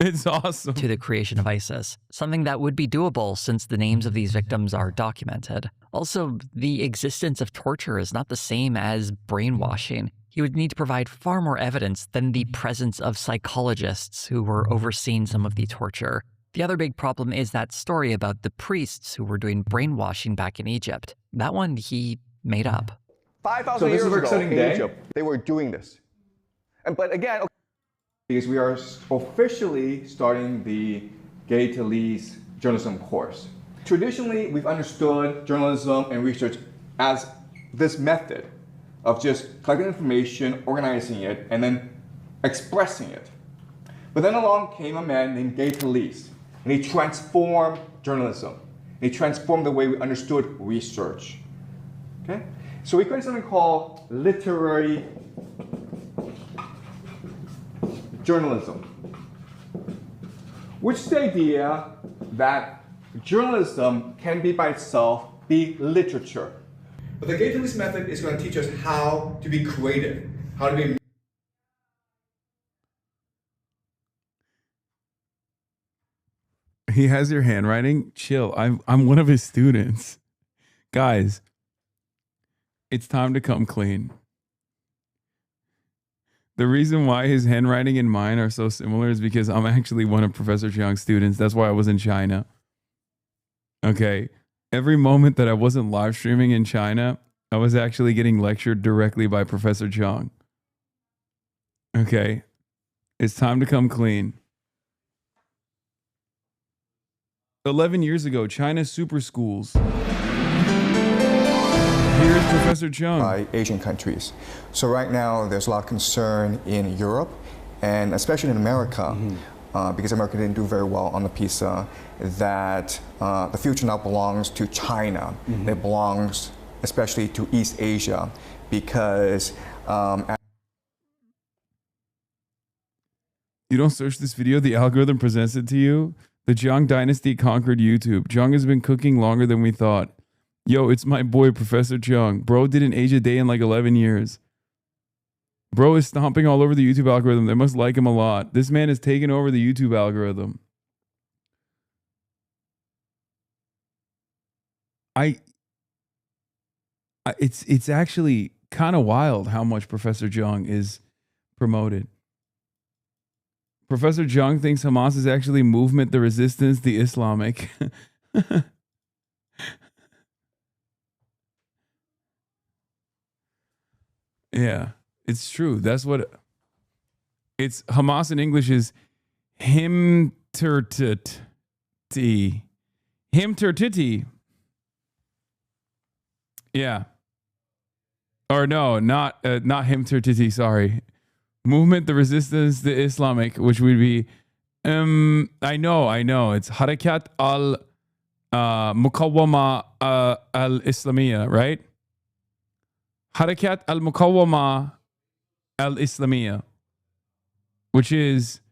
It's awesome. To the creation of ISIS, something that would be doable since the names of these victims are documented. Also, the existence of torture is not the same as brainwashing. He would need to provide far more evidence than the presence of psychologists who were overseeing some of the torture. The other big problem is that story about the priests who were doing brainwashing back in Egypt. That one he made up. 5,000 years ago in Egypt, they were doing this. But again, because we are officially starting the Gay to Lee's journalism course. Traditionally, we've understood journalism and research as this method of just collecting information, organizing it, and then expressing it. But then along came a man named Gay to Lee's, and he transformed journalism. He transformed the way we understood research. Okay? So we created something called literary journalism, which is the idea that journalism can be by itself be literature. But the gate release method is going to teach us how to be creative, how to be. He has your handwriting. Chill. I'm one of his students. Guys, it's time to come clean. The reason why his handwriting and mine are so similar is because I'm actually one of Professor Jiang's students. That's why I was in China. Okay. Every moment that I wasn't live streaming in China, I was actually getting lectured directly by Professor Jiang. Okay. It's time to come clean. 11 years ago, China's super schools. Here's Professor Jiang. By Asian countries. So right now, there's a lot of concern in Europe, and especially in America, because America didn't do very well on the PISA, that the future now belongs to China. It belongs especially to East Asia, because you don't search this video, the algorithm presents it to you. The Jiang dynasty conquered YouTube. Jiang has been cooking longer than we thought. Yo, it's my boy, Professor Jiang. Bro didn't age a day in like 11 years. Bro is stomping all over the YouTube algorithm. They must like him a lot. This man has taken over the YouTube algorithm. It's actually kind of wild how much Professor Jiang is promoted. Professor Jiang thinks Hamas is actually movement, the resistance, the Islamic. Yeah, it's true. That's what it's. Hamas in English is himtertiti. Himtertiti. Yeah. Or no, not himtertiti, sorry. Movement, the resistance, the Islamic, which would be I know. It's Harakat al Muqawwama al Islamiyya, right? Harakat al Muqawwama al Islamiyya, which is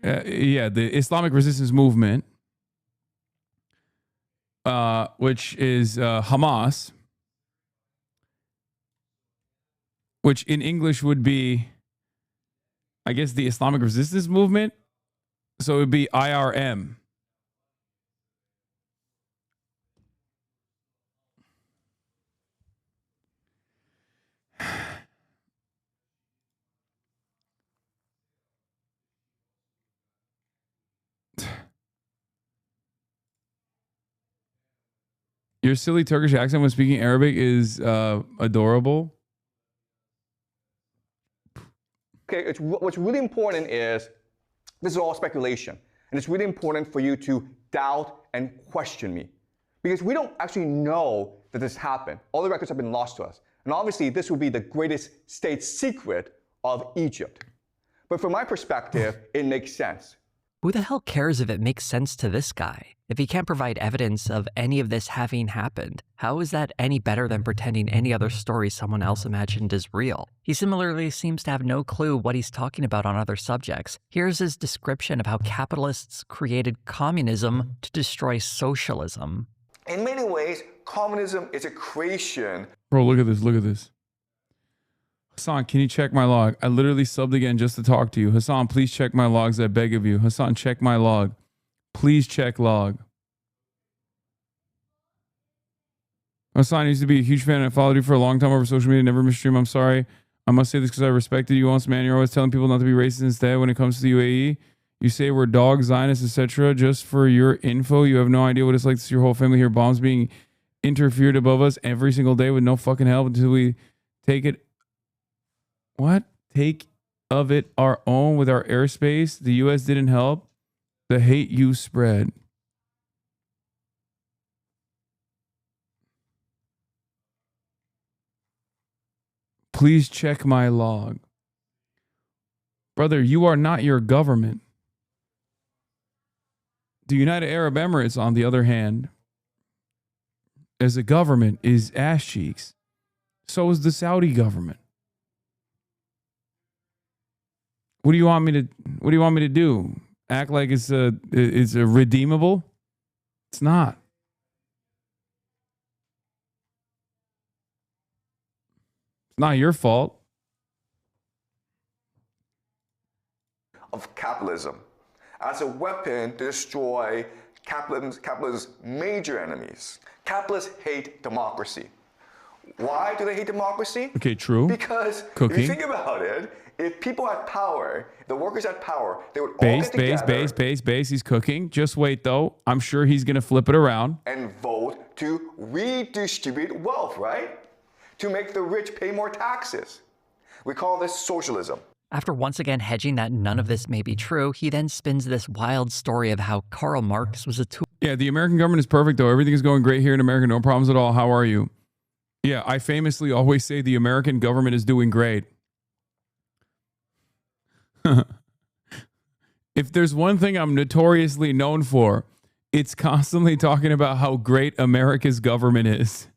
the Islamic resistance movement, which is Hamas, which in English would be, I guess, the Islamic resistance movement. So it would be IRM. Your silly Turkish accent when speaking Arabic is adorable. Okay, what's really important is, this is all speculation, and it's really important for you to doubt and question me, because we don't actually know that this happened. All the records have been lost to us, and obviously this would be the greatest state secret of Egypt. But from my perspective, it makes sense. Who the hell cares if it makes sense to this guy? If he can't provide evidence of any of this having happened, how is that any better than pretending any other story someone else imagined is real? He similarly seems to have no clue what he's talking about on other subjects. Here's his description of how capitalists created communism to destroy socialism. In many ways, communism is a creation. Bro, look at this. Look at this. Hasan, can you check my log? I literally subbed again just to talk to you. Hasan, please check my logs. I beg of you. Hasan, check my log. Please check log. Hasan, I used to be a huge fan. I followed you for a long time over social media. Never missed stream. I'm sorry. I must say this because I respected you once, man. You're always telling people not to be racist instead when it comes to the UAE. You say we're dogs, Zionists, etc. Just for your info, you have no idea what it's like to see your whole family hear bombs being interfered above us every single day with no fucking help until we take it. What? Take of it our own with our airspace? The U.S. didn't help. The hate you spread. Please check my log. Brother, you are not your government. The United Arab Emirates, on the other hand, as a government, is ass cheeks. So is the Saudi government. What do you want me to do? Act like it's a redeemable? It's not. Not your fault. Of capitalism as a weapon to destroy capitalism's major enemies. Capitalists hate democracy. Why do they hate democracy? Okay, true. Because if you think about it, if people had power, the workers had power, they would all get together. Base. He's cooking. Just wait, though. I'm sure he's going to flip it around. And vote to redistribute wealth, right? To make the rich pay more taxes. We call this socialism. After once again hedging that none of this may be true, he then spins this wild story of how Karl Marx was a tool. Yeah, the American government is perfect, though. Everything is going great here in America. No problems at all. How are you? Yeah, I famously always say the American government is doing great. If there's one thing I'm notoriously known for, it's constantly talking about how great America's government is.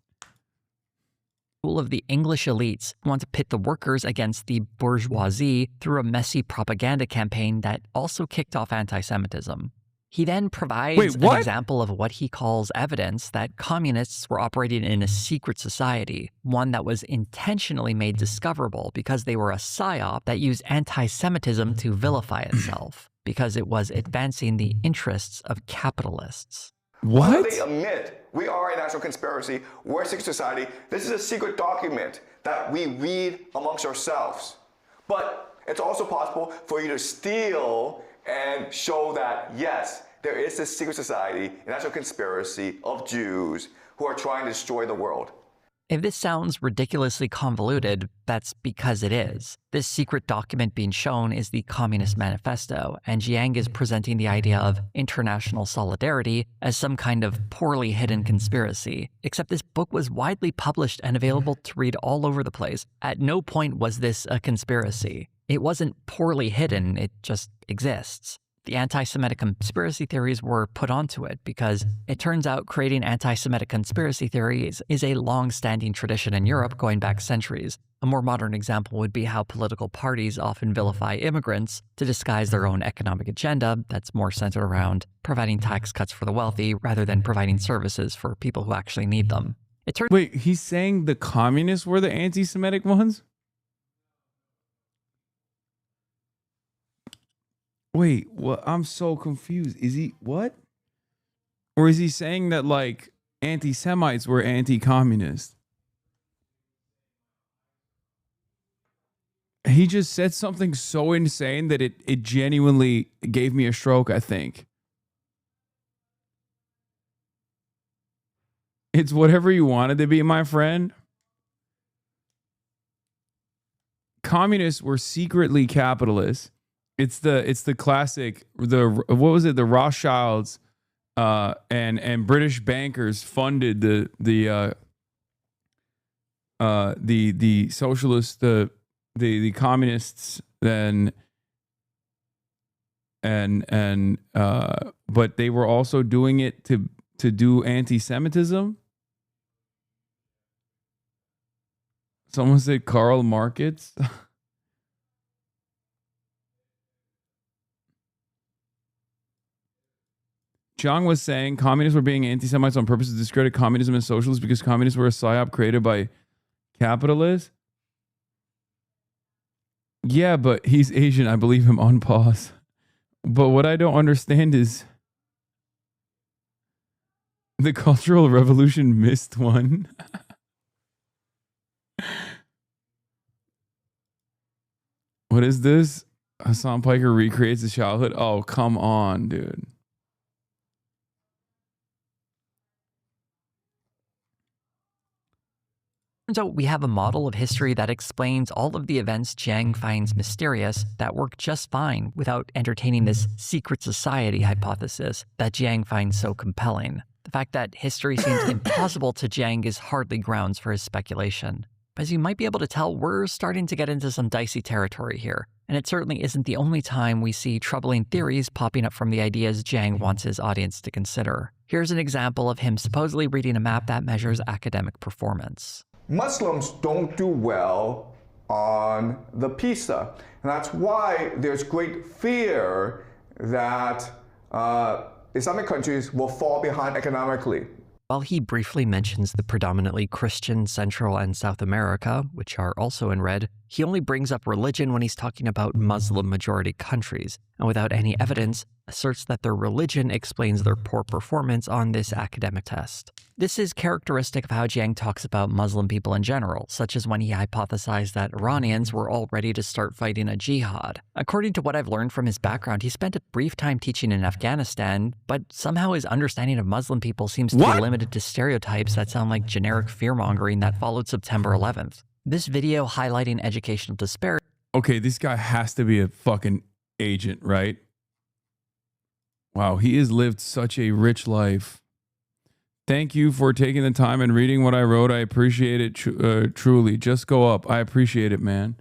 Of the English elites who want to pit the workers against the bourgeoisie through a messy propaganda campaign that also kicked off anti-Semitism. He then provides an example of what he calls evidence that communists were operating in a secret society, one that was intentionally made discoverable because they were a psyop that used anti-Semitism to vilify itself, because it was advancing the interests of capitalists. What? They admit we are a national conspiracy, we're a secret society. This is a secret document that we read amongst ourselves. But it's also possible for you to steal and show that, yes, there is this secret society, a national conspiracy of Jews who are trying to destroy the world. If this sounds ridiculously convoluted, that's because it is. This secret document being shown is the Communist Manifesto, and Jiang is presenting the idea of international solidarity as some kind of poorly hidden conspiracy. Except this book was widely published and available to read all over the place. At no point was this a conspiracy. It wasn't poorly hidden, it just exists. The anti-Semitic conspiracy theories were put onto it because it turns out creating anti-Semitic conspiracy theories is a long-standing tradition in Europe going back centuries. A more modern example would be how political parties often vilify immigrants to disguise their own economic agenda that's more centered around providing tax cuts for the wealthy rather than providing services for people who actually need them. Wait, he's saying the communists were the anti-Semitic ones? Wait, what? I'm so confused. Is he what? Or is he saying that like anti-Semites were anti-communist? He just said something so insane that it genuinely gave me a stroke, I think. It's whatever you wanted to be, my friend. Communists were secretly capitalists. It's the classic, what was it? The Rothschilds and British bankers funded the socialists, the communists, then but they were also doing it to do anti-Semitism. Someone said Karl Marx. Jiang was saying communists were being anti-Semites on purpose to discredit communism and socialists because communists were a psyop created by capitalists. Yeah, but he's Asian. I believe him on pause. But what I don't understand is the Cultural Revolution missed one. What is this? Hassan Piker recreates his childhood. Oh, come on, dude. Turns out we have a model of history that explains all of the events Jiang finds mysterious that work just fine without entertaining this secret society hypothesis that Jiang finds so compelling. The fact that history seems impossible to Jiang is hardly grounds for his speculation. But as you might be able to tell, we're starting to get into some dicey territory here, and it certainly isn't the only time we see troubling theories popping up from the ideas Jiang wants his audience to consider. Here's an example of him supposedly reading a map that measures academic performance. Muslims don't do well on the PISA. And that's why there's great fear that Islamic countries will fall behind economically. While he briefly mentions the predominantly Christian Central and South America, which are also in red, he only brings up religion when he's talking about Muslim-majority countries, and without any evidence, asserts that their religion explains their poor performance on this academic test. This is characteristic of how Jiang talks about Muslim people in general, such as when he hypothesized that Iranians were all ready to start fighting a jihad. According to what I've learned from his background, he spent a brief time teaching in Afghanistan, but somehow his understanding of Muslim people seems to be limited to stereotypes that sound like generic fear-mongering that followed September 11th. This video highlighting educational disparity. Okay, this guy has to be a fucking agent, right? Wow, he has lived such a rich life. Thank you for taking the time and reading what I wrote. I appreciate it truly. Just go up. I appreciate it, man.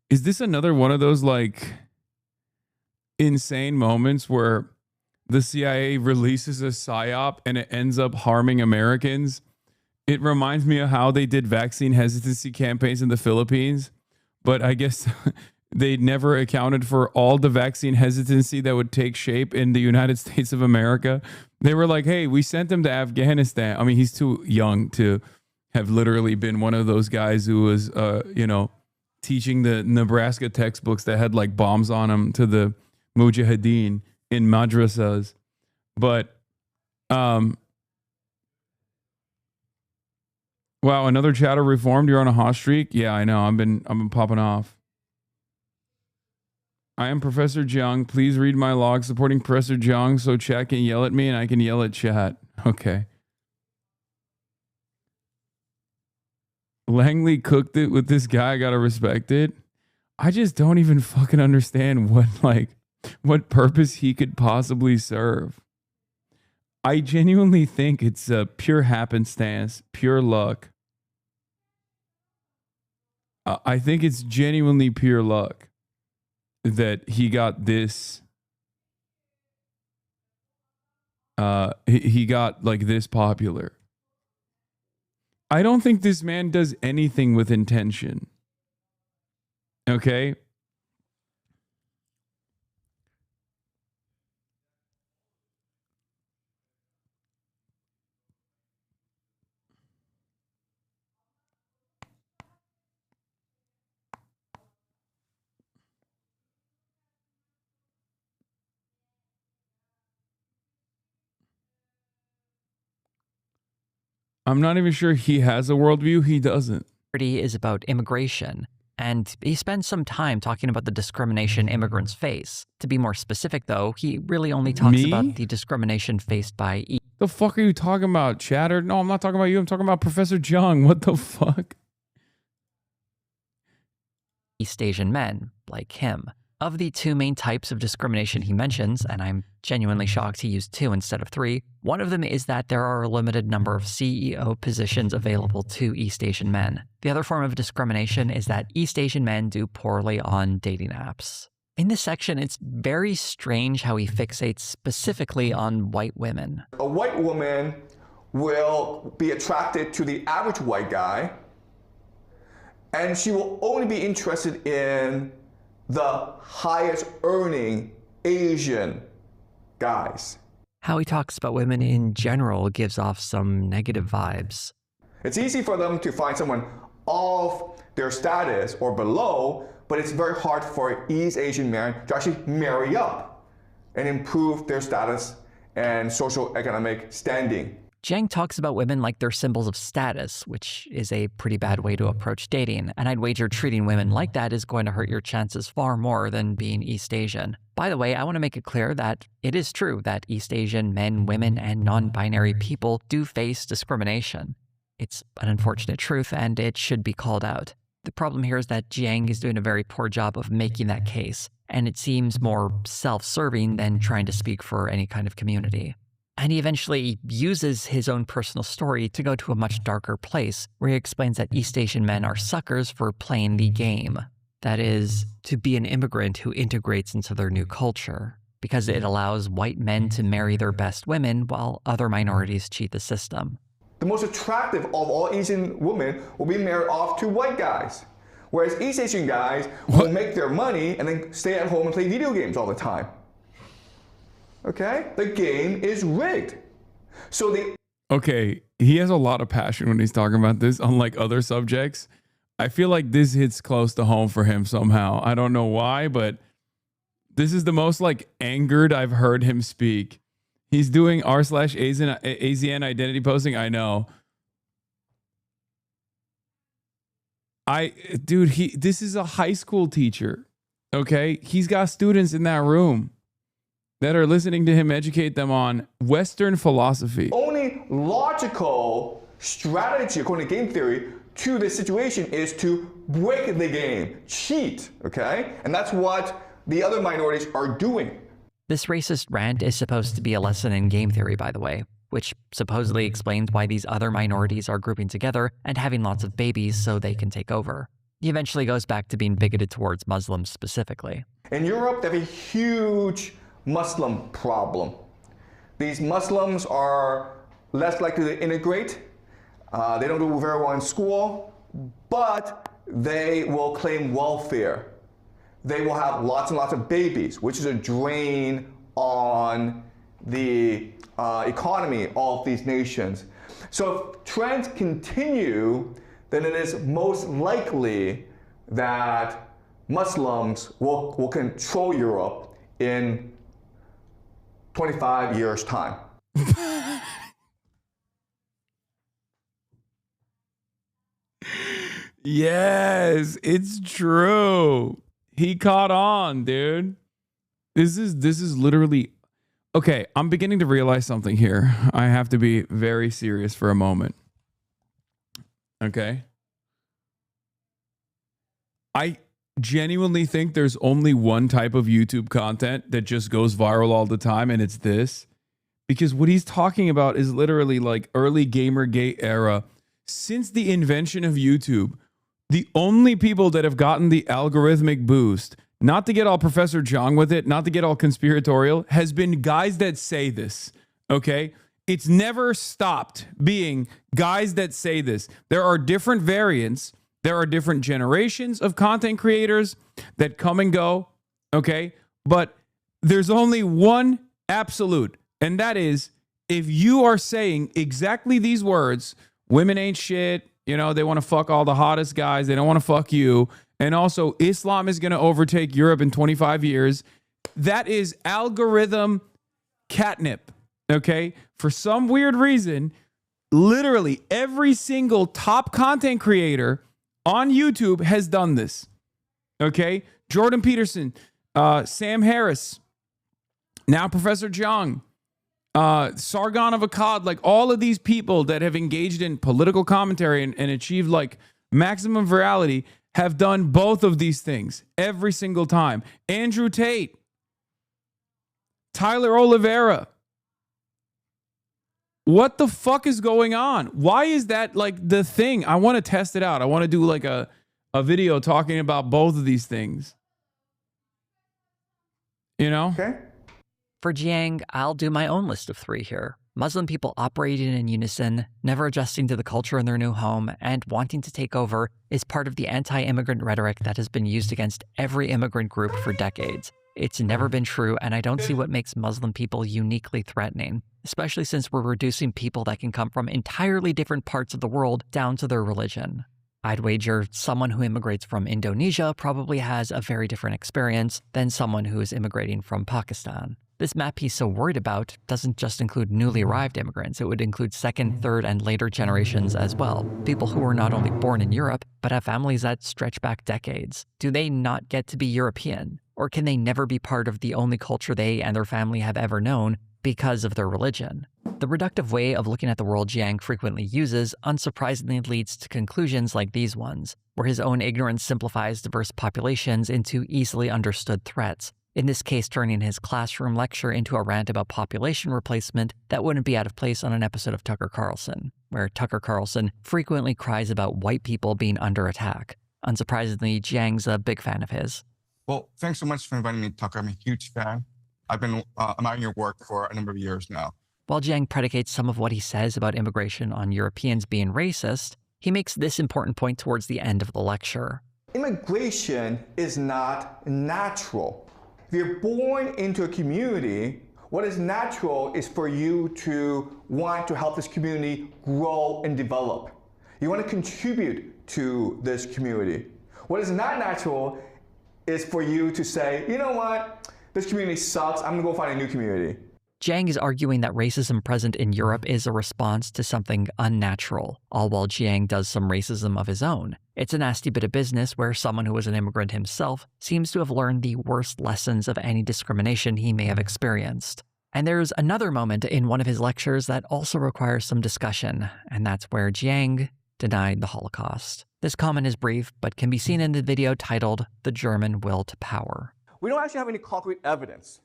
Is this another one of those like insane moments where the CIA releases a PSYOP and it ends up harming Americans? It reminds me of how they did vaccine hesitancy campaigns in the Philippines, but I guess they never accounted for all the vaccine hesitancy that would take shape in the United States of America. They were like, hey, we sent him to Afghanistan. I mean, he's too young to have literally been one of those guys who was, teaching the Nebraska textbooks that had like bombs on them to the mujahideen in madrasas. But, wow, another chatter reformed. You're on a hot streak. Yeah, I know. I've been popping off. I am Professor Jiang. Please read my log supporting Professor Jiang so chat can yell at me and I can yell at chat. Okay. Langley cooked it with this guy. I gotta respect it. I just don't even fucking understand what purpose he could possibly serve. I genuinely think it's a pure happenstance, pure luck. I think it's genuinely pure luck that he got this. He got like this popular. I don't think this man does anything with intention. Okay? I'm not even sure he has a worldview. He doesn't. Is about immigration, and he spends some time talking about the discrimination immigrants face. To be more specific, though, he really only talks about the discrimination faced by The fuck are you talking about, chatter? No, I'm not talking about you. I'm talking about Professor Jiang. What the fuck? East Asian men, like him. Of the two main types of discrimination he mentions, and I'm genuinely shocked he used 2 instead of 3, one of them is that there are a limited number of CEO positions available to East Asian men. The other form of discrimination is that East Asian men do poorly on dating apps. In this section, it's very strange how he fixates specifically on white women. A white woman will be attracted to the average white guy, and she will only be interested in the highest earning Asian guys. How he talks about women in general gives off some negative vibes. It's easy for them to find someone of their status or below, but it's very hard for East Asian men to actually marry up and improve their status and social economic standing. Jiang talks about women like they're symbols of status, which is a pretty bad way to approach dating, and I'd wager treating women like that is going to hurt your chances far more than being East Asian. By the way, I want to make it clear that it is true that East Asian men, women, and non-binary people do face discrimination. It's an unfortunate truth, and it should be called out. The problem here is that Jiang is doing a very poor job of making that case, and it seems more self-serving than trying to speak for any kind of community. And he eventually uses his own personal story to go to a much darker place, where he explains that East Asian men are suckers for playing the game. That is, to be an immigrant who integrates into their new culture, because it allows white men to marry their best women while other minorities cheat the system. The most attractive of all Asian women will be married off to white guys. Whereas East Asian guys will make their money and then stay at home and play video games all the time. Okay? The game is rigged. So Okay, he has a lot of passion when he's talking about this, unlike other subjects. I feel like this hits close to home for him somehow. I don't know why, but this is the most like angered I've heard him speak. He's doing r/AZN identity posting. I know. This is a high school teacher. Okay. He's got students in that room that are listening to him educate them on Western philosophy. Only logical strategy, according to game theory, to this situation is to break the game, cheat, okay? And that's what the other minorities are doing. This racist rant is supposed to be a lesson in game theory, by the way, which supposedly explains why these other minorities are grouping together and having lots of babies so they can take over. He eventually goes back to being bigoted towards Muslims specifically. In Europe, they have a huge Muslim problem. These Muslims are less likely to integrate. They don't do very well in school, but they will claim welfare. They will have lots and lots of babies, which is a drain on the economy of these nations. So if trends continue, then it is most likely that Muslims will control Europe in 25 years' time. Yes, it's true. He caught on, dude. This is literally okay. I'm beginning to realize something here. I have to be very serious for a moment. Okay. I genuinely think there's only one type of YouTube content that just goes viral all the time, and it's this. Because what he's talking about is literally like early Gamergate era. Since the invention of YouTube, the only people that have gotten the algorithmic boost, not to get all Professor Jiang with it, not to get all conspiratorial, has been guys that say this, okay? It's never stopped being guys that say this. There are different variants. There are different generations of content creators that come and go, okay? But there's only one absolute, and that is if you are saying exactly these words, women ain't shit, you know, they want to fuck all the hottest guys, they don't want to fuck you, and also Islam is going to overtake Europe in 25 years, that is algorithm catnip, okay? For some weird reason, literally every single top content creator on YouTube has done this, okay? Jordan Peterson, Sam Harris, now Professor Jiang, Sargon of Akkad, like all of these people that have engaged in political commentary and achieved like maximum virality have done both of these things every single time. Andrew Tate, Tyler Oliveira. What the fuck is going on? Why is that like the thing? I want to test it out. I want to do like a video talking about both of these things. You know? Okay. For Jiang, I'll do my own list of 3 here. Muslim people operating in unison, never adjusting to the culture in their new home, and wanting to take over is part of the anti-immigrant rhetoric that has been used against every immigrant group for decades. It's never been true, and I don't see what makes Muslim people uniquely threatening, especially since we're reducing people that can come from entirely different parts of the world down to their religion. I'd wager someone who immigrates from Indonesia probably has a very different experience than someone who is immigrating from Pakistan. This map he's so worried about doesn't just include newly arrived immigrants, it would include second, third, and later generations as well. People who were not only born in Europe, but have families that stretch back decades. Do they not get to be European? Or can they never be part of the only culture they and their family have ever known because of their religion? The reductive way of looking at the world Jiang frequently uses unsurprisingly leads to conclusions like these ones, where his own ignorance simplifies diverse populations into easily understood threats. In this case, turning his classroom lecture into a rant about population replacement that wouldn't be out of place on an episode of Tucker Carlson, where Tucker Carlson frequently cries about white people being under attack. Unsurprisingly, Jiang's a big fan of his. Well, thanks so much for inviting me, Tucker. I'm a huge fan. I've been admiring your work for a number of years now. While Jiang predicates some of what he says about immigration on Europeans being racist, he makes this important point towards the end of the lecture. immigration is not natural. If you're born into a community, what is natural is for you to want to help this community grow and develop. You want to contribute to this community. What is not natural is for you to say, you know what, this community sucks, I'm gonna go find a new community. Jiang is arguing that racism present in Europe is a response to something unnatural, all while Jiang does some racism of his own. It's a nasty bit of business where someone who was an immigrant himself seems to have learned the worst lessons of any discrimination he may have experienced. And there's another moment in one of his lectures that also requires some discussion, and that's where Jiang denied the Holocaust. This comment is brief, but can be seen in the video titled "The German Will to Power." We don't actually have any concrete evidence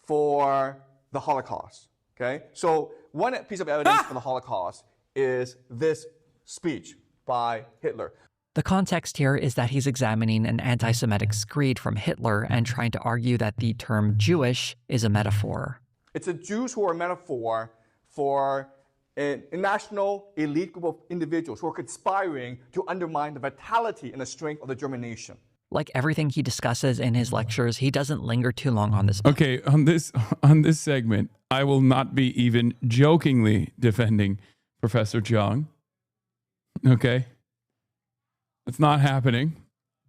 for the Holocaust, okay? So one piece of evidence for the Holocaust is this speech by Hitler. The context here is that he's examining an anti-Semitic screed from Hitler and trying to argue that the term Jewish is a metaphor. It's the Jews who are a metaphor for a national elite group of individuals who are conspiring to undermine the vitality and the strength of the German nation. Like everything he discusses in his lectures, he doesn't linger too long on this. Okay, on this segment, I will not be even jokingly defending Professor Jiang. Okay? It's not happening.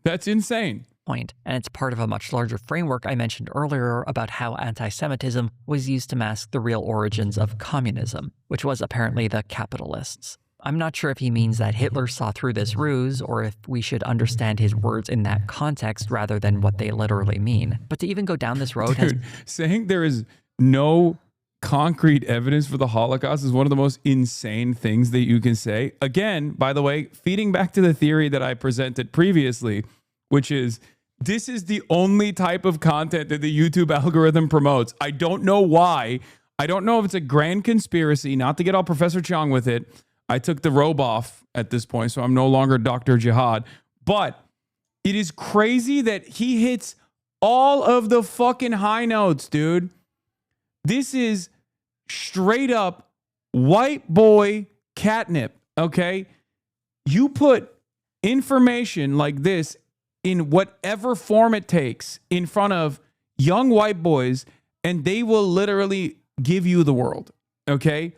That's insane. And it's part of a much larger framework I mentioned earlier about how anti-Semitism was used to mask the real origins of communism, which was apparently the capitalists. I'm not sure if he means that Hitler saw through this ruse or if we should understand his words in that context rather than what they literally mean. But to even go down this road saying there is no concrete evidence for the Holocaust is one of the most insane things that you can say. Again, by the way, feeding back to the theory that I presented previously, which is this is the only type of content that the YouTube algorithm promotes. I don't know why. I don't know if it's a grand conspiracy, not to get all Professor Jiang with it. I took the robe off at this point, so I'm no longer Dr. Jihad. But it is crazy that he hits all of the fucking high notes, dude. This is straight up white boy catnip, okay? You put information like this in whatever form it takes in front of young white boys, and they will literally give you the world, okay?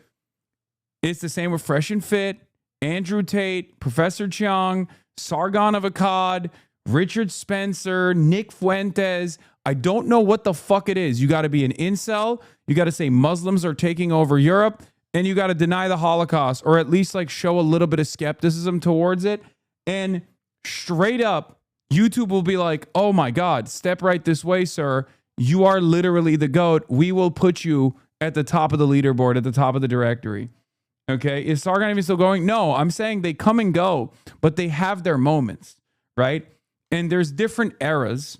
It's the same with Fresh and Fit, Andrew Tate, Professor Jiang, Sargon of Akkad, Richard Spencer, Nick Fuentes. I don't know what the fuck it is. You got to be an incel. You got to say Muslims are taking over Europe, and you got to deny the Holocaust, or at least like show a little bit of skepticism towards it. And straight up, YouTube will be like, oh my God, step right this way, sir. You are literally the GOAT. We will put you at the top of the leaderboard, at the top of the directory. Okay, is Sargon even still going? No, I'm saying they come and go, but they have their moments, right? And there's different eras.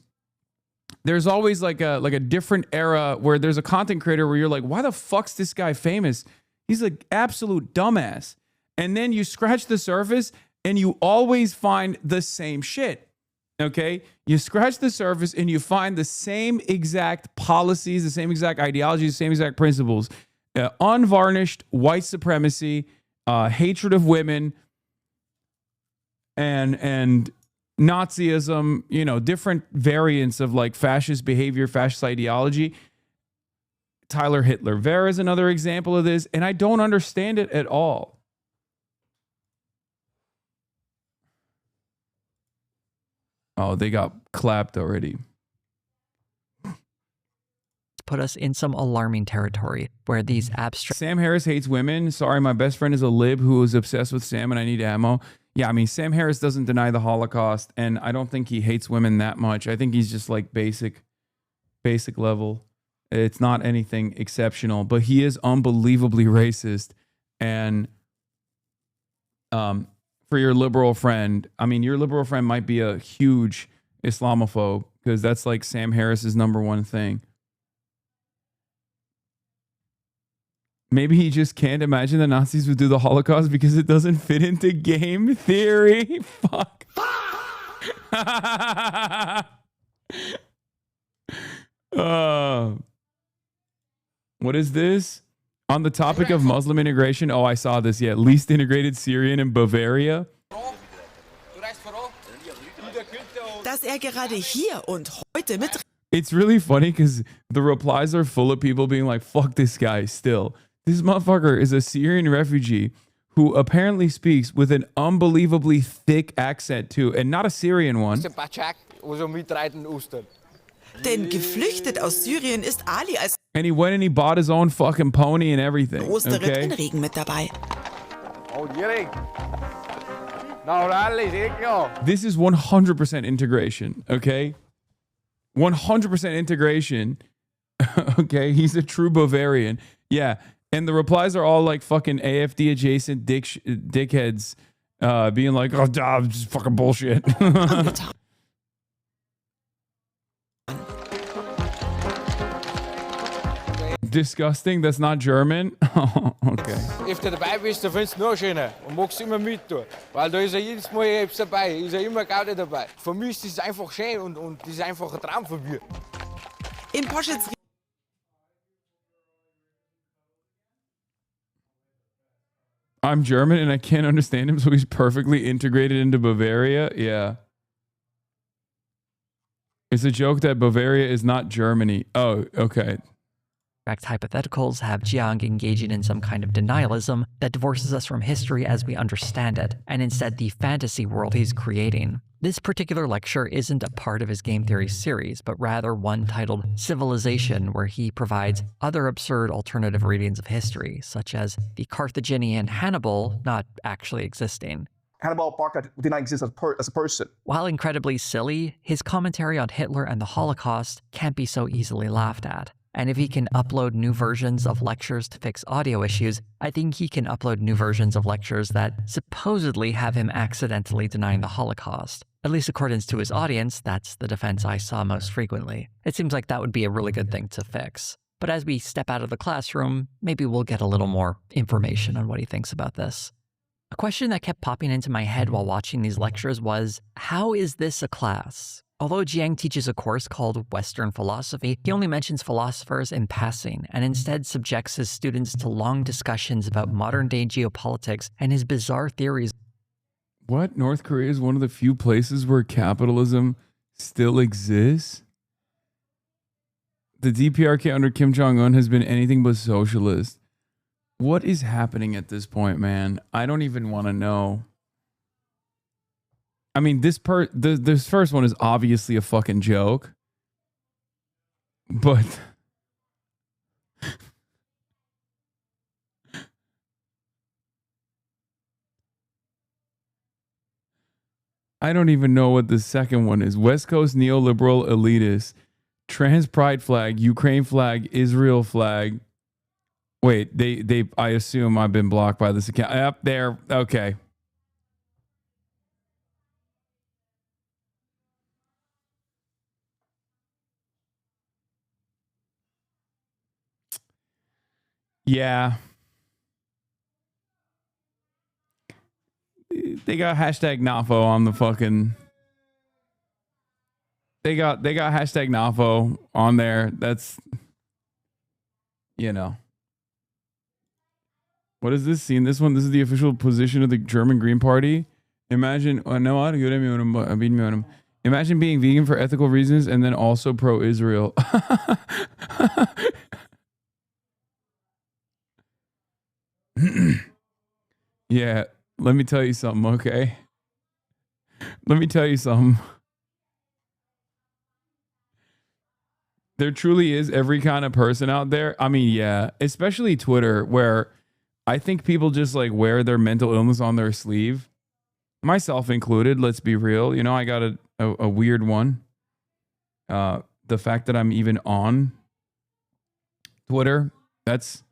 There's always like a different era where there's a content creator where you're like, why the fuck's this guy famous? He's an absolute dumbass. And then you scratch the surface and you always find the same shit. Okay, you scratch the surface and you find the same exact policies, the same exact ideologies, the same exact principles. Unvarnished white supremacy, hatred of women, and Nazism, you know, different variants of like fascist behavior, fascist ideology. Tyler Hitler Vera is another example of this, and I don't understand it at all. Oh, they got clapped already. Put us in some alarming territory where these abstract... Sam Harris hates women. Sorry, my best friend is a lib who is obsessed with Sam and I need ammo. Yeah, I mean, Sam Harris doesn't deny the Holocaust, and I don't think he hates women that much. I think he's just like basic level. It's not anything exceptional, but he is unbelievably racist. And for your liberal friend, I mean, your liberal friend might be a huge Islamophobe because that's like Sam Harris's number one thing. Maybe he just can't imagine the Nazis would do the Holocaust because it doesn't fit into game theory. Fuck. What is this? On the topic of Muslim integration. Oh, I saw this. Yeah, least integrated Syrian in Bavaria. sei gerade hier und heute mit. It's really funny because the replies are full of people being like, fuck this guy still. This motherfucker is a Syrian refugee who apparently speaks with an unbelievably thick accent too, and not a Syrian one. Denn geflüchtet aus Syrien ist Ali als And he went and he bought his own fucking pony and everything. Osterritt Okay? in Regen mit dabei. This is 100% integration, okay? 100% integration. Okay, he's a true Bavarian. Yeah, and the replies are all like fucking AFD adjacent dickheads being like, oh, just fucking bullshit. Disgusting, that's not German. Oh, okay. If du dabei bist, dann findest du noch schöner und magst immer mit tun. Weil da ist ja jedes Mal etwas dabei, ist ja immer Gaudi dabei. Für mich ist das einfach schön und das ist einfach ein Traum von mir. In Poschets I'm German and I can't understand him, so he's perfectly integrated into Bavaria. Yeah. It's a joke that Bavaria is not Germany. Oh, okay. Hypotheticals have Jiang engaging in some kind of denialism that divorces us from history as we understand it, and instead the fantasy world he's creating. This particular lecture isn't a part of his game theory series, but rather one titled Civilization, where he provides other absurd alternative readings of history, such as the Carthaginian Hannibal not actually existing. Hannibal Barca did not exist as a person. While incredibly silly, his commentary on Hitler and the Holocaust can't be so easily laughed at. And if he can upload new versions of lectures to fix audio issues, I think he can upload new versions of lectures that supposedly have him accidentally denying the Holocaust. At least according to his audience, that's the defense I saw most frequently. It seems like that would be a really good thing to fix. But as we step out of the classroom, maybe we'll get a little more information on what he thinks about this. A question that kept popping into my head while watching these lectures was, how is this a class? Although Jiang teaches a course called Western Philosophy, he only mentions philosophers in passing and instead subjects his students to long discussions about modern-day geopolitics and his bizarre theories. What? North Korea is one of the few places where capitalism still exists? The DPRK under Kim Jong-un has been anything but socialist. What is happening at this point, man? I don't even want to know. I mean, this first one is obviously a fucking joke. But I don't even know what the second one is. West Coast neoliberal elitist, trans pride flag, Ukraine flag, Israel flag. Wait, they I assume I've been blocked by this account. Up there. Okay. Yeah. They got hashtag NAFO on the fucking. They got hashtag NAFO on there. That's, you know. What is this scene? This one, this is the official position of the German Green Party. Imagine, imagine being vegan for ethical reasons and then also pro-Israel. Yeah, let me tell you something, okay? Let me tell you something. There truly is every kind of person out there. I mean, yeah, especially Twitter, where I think people just like wear their mental illness on their sleeve. Myself included, let's be real. You know, I got a weird one. The fact that I'm even on Twitter, it's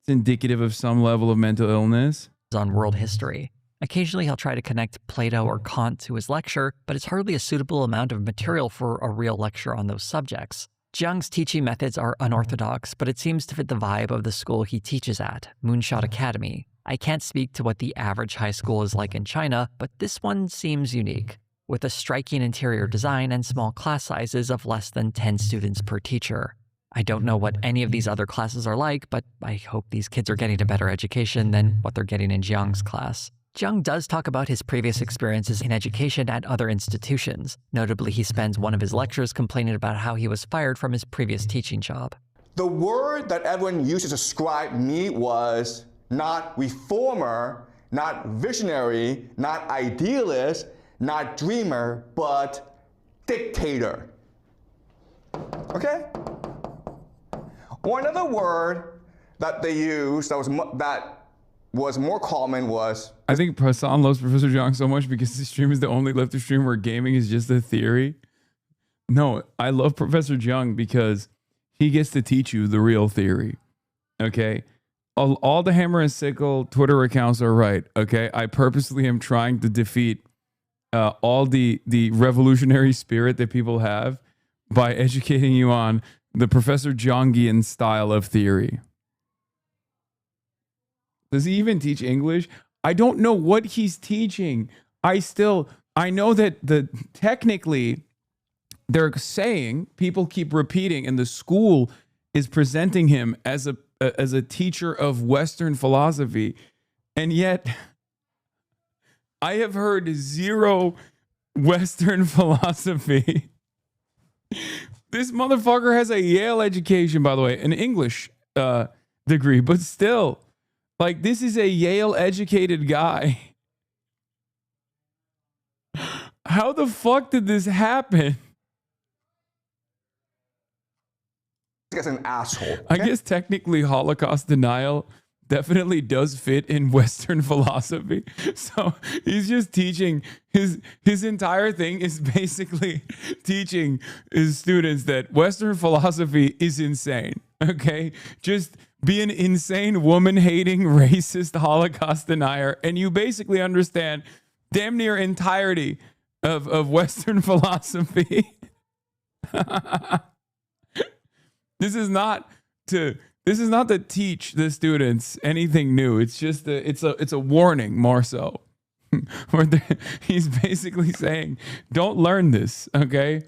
indicative of some level of mental illness. On world history. Occasionally he'll try to connect Plato or Kant to his lecture, but it's hardly a suitable amount of material for a real lecture on those subjects. Jiang's teaching methods are unorthodox, but it seems to fit the vibe of the school he teaches at, Moonshot Academy. I can't speak to what the average high school is like in China, but this one seems unique, with a striking interior design and small class sizes of less than 10 students per teacher. I don't know what any of these other classes are like, but I hope these kids are getting a better education than what they're getting in Jiang's class. Jiang does talk about his previous experiences in education at other institutions. Notably, he spends one of his lectures complaining about how he was fired from his previous teaching job. The word that everyone used to describe me was not reformer, not visionary, not idealist, not dreamer, but dictator. Okay? Or another word that they used that was more common was... I think Hasan loves Professor Jiang so much because this stream is the only left stream where gaming is just a theory. No, I love Professor Jiang because he gets to teach you the real theory. Okay? All the Hammer and Sickle Twitter accounts are right. Okay? I purposely am trying to defeat all the revolutionary spirit that people have by educating you on the Professor Jiangian style of theory. Does he even teach English? I don't know what he's teaching. I know that technically they're saying, people keep repeating, and the school is presenting him as a teacher of Western philosophy. And yet I have heard zero Western philosophy. This motherfucker has a Yale education, by the way, an English degree, but still. Like, this is a Yale-educated guy. How the fuck did this happen? This guy's an asshole. Okay? I guess technically Holocaust denial definitely does fit in Western philosophy. So he's just teaching, his entire thing is basically teaching his students that Western philosophy is insane. Okay? Just be an insane, woman-hating, racist Holocaust denier, and you basically understand damn near entirety of Western philosophy. This is not to teach the students anything new. It's just it's a warning, more so. Where he's basically saying, don't learn this, okay?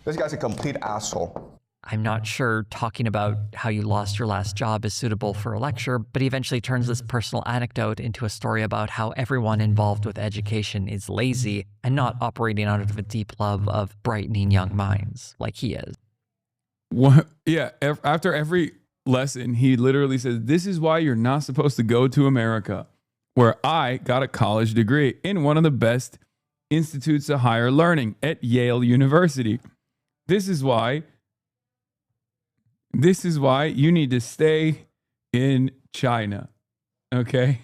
This guy's a complete asshole. I'm not sure talking about how you lost your last job is suitable for a lecture, but he eventually turns this personal anecdote into a story about how everyone involved with education is lazy and not operating out of a deep love of brightening young minds like he is. What? Yeah, after every lesson, he literally says, this is why you're not supposed to go to America, where I got a college degree in one of the best institutes of higher learning at Yale University. This is why you need to stay in China. Okay?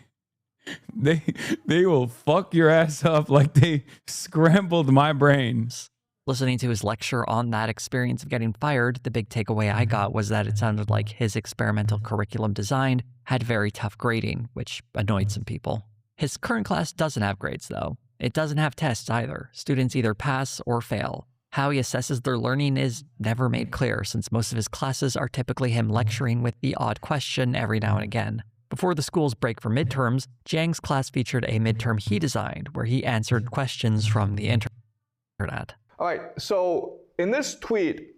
They will fuck your ass up like they scrambled my brains. Listening to his lecture on that experience of getting fired, the big takeaway I got was that it sounded like his experimental curriculum design had very tough grading, which annoyed some people. His current class doesn't have grades, though. It doesn't have tests either. Students either pass or fail. How he assesses their learning is never made clear, since most of his classes are typically him lecturing with the odd question every now and again. Before the school's break for midterms, Jiang's class featured a midterm he designed, where he answered questions from the internet. All right, so in this tweet,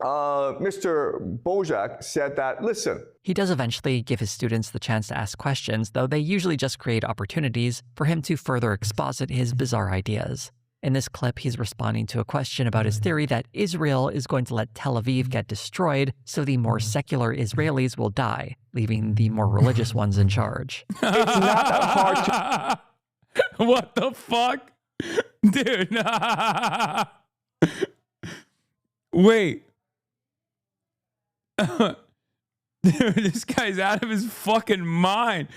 Mr. Bojack said that, listen. He does eventually give his students the chance to ask questions, though they usually just create opportunities for him to further exposit his bizarre ideas. In this clip, he's responding to a question about his theory that Israel is going to let Tel Aviv get destroyed so the more secular Israelis will die, leaving the more religious ones in charge. It's not that hard to... What the fuck? Dude. Wait. Dude, this guy's out of his fucking mind.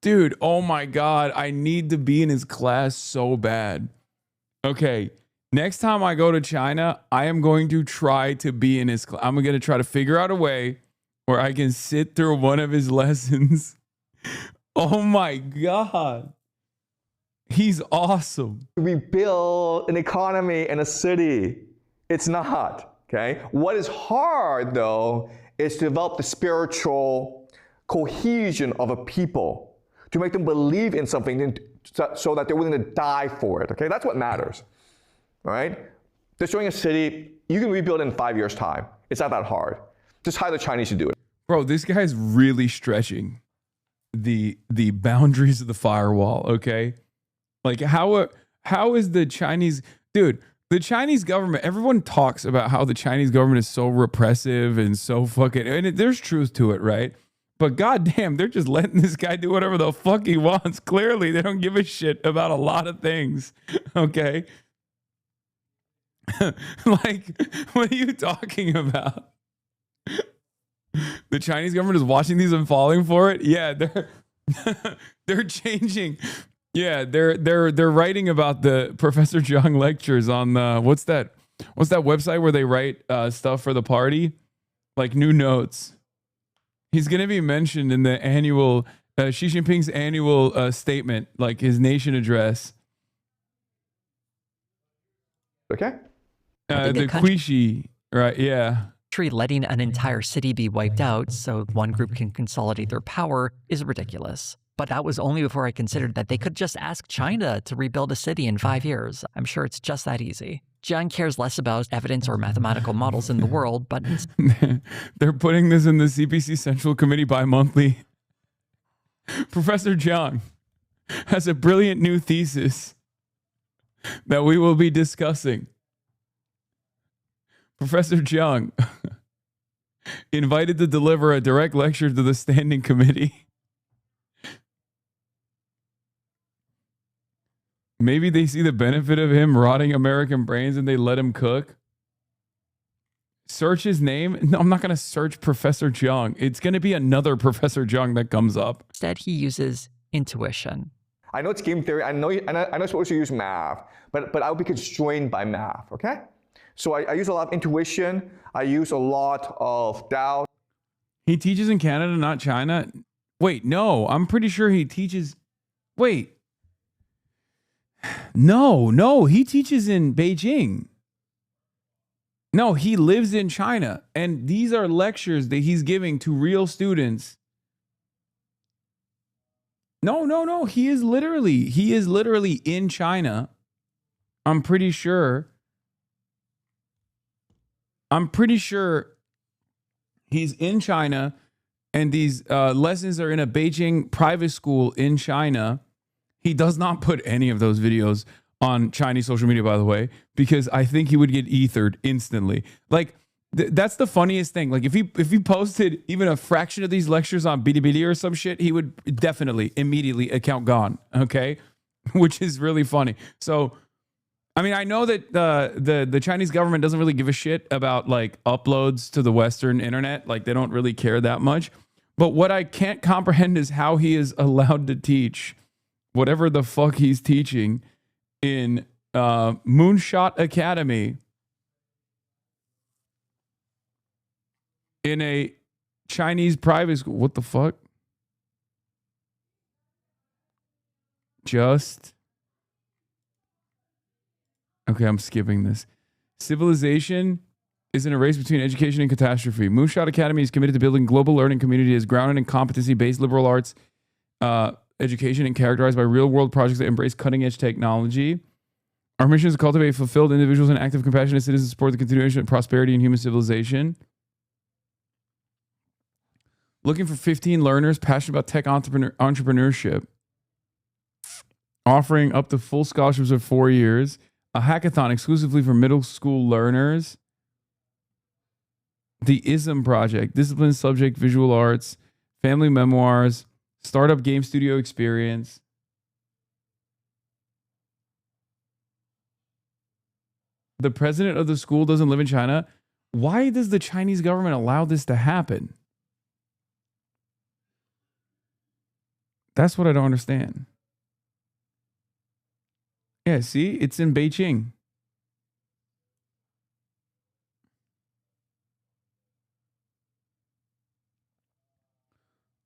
Dude, oh my God. I need to be in his class so bad. Okay, next time I go to China, I am going to try to be in his class. I'm going to try to figure out a way where I can sit through one of his lessons. Oh my God. He's awesome. We build an economy and a city. It's not, okay? What is hard, though, is to develop the spiritual cohesion of a people, to make them believe in something so that they're willing to die for it, okay? That's what matters, all right? Destroying a city, you can rebuild in 5 years' time. It's not that hard. Just hire the Chinese to do it. Bro, this guy's really stretching. the boundaries of the firewall, okay? Like how is the Chinese dude, the Chinese government, everyone talks about how the Chinese government is so repressive and so fucking, and there's truth to it, right? But goddamn, they're just letting this guy do whatever the fuck he wants. Clearly, they don't give a shit about a lot of things, okay? Like, what are you talking about? The Chinese government is watching these and falling for it? Yeah, they're changing. Yeah, they're writing about the Professor Jiang lectures on what's that website where they write stuff for the party? Like new notes. He's going to be mentioned in the annual Xi Jinping's annual statement, like his nation address. Okay. The Quishi, right? Yeah. Letting an entire city be wiped out so one group can consolidate their power is ridiculous. But that was only before I considered that they could just ask China to rebuild a city in 5 years. I'm sure it's just that easy. Jiang cares less about evidence or mathematical models in the world, but they're putting this in the CPC Central Committee bi-monthly. Professor Jiang has a brilliant new thesis that we will be discussing. Professor Jiang invited to deliver a direct lecture to the standing committee. Maybe they see the benefit of him rotting American brains and they let him cook. Search his name? No, I'm not going to search Professor Jiang. It's going to be another Professor Jiang that comes up. Instead, he uses intuition. I know it's game theory. I know you're supposed to use math, but I'll be constrained by math, okay? So I use a lot of intuition. I use a lot of doubt. He teaches in Canada, not China? Wait, no. I'm pretty sure he teaches... Wait. No. He teaches in Beijing. No, he lives in China. And these are lectures that he's giving to real students. No. He is literally in China. I'm pretty sure he's in China, and these lessons are in a Beijing private school in China. He does not put any of those videos on Chinese social media, by the way, because I think he would get ethered instantly. Like, that's the funniest thing. Like, if he posted even a fraction of these lectures on Bilibili or some shit, he would definitely immediately account gone. Okay, which is really funny. So, I mean, I know that the Chinese government doesn't really give a shit about like uploads to the Western internet. Like, they don't really care that much. But what I can't comprehend is how he is allowed to teach whatever the fuck he's teaching in Moonshot Academy in a Chinese private school. What the fuck? Okay, I'm skipping this. Civilization is in a race between education and catastrophe. Moonshot Academy is committed to building global learning community as grounded in competency-based liberal arts education and characterized by real-world projects that embrace cutting-edge technology. Our mission is to cultivate fulfilled individuals and active, compassionate citizens to support the continuation of prosperity and human civilization. Looking for 15 learners passionate about tech entrepreneurship. Offering up to full scholarships of 4 years. A hackathon exclusively for middle school learners. The ISM Project. Discipline, subject, visual arts. Family memoirs. Startup game studio experience. The president of the school doesn't live in China. Why does the Chinese government allow this to happen? That's what I don't understand. Yeah, see? It's in Beijing.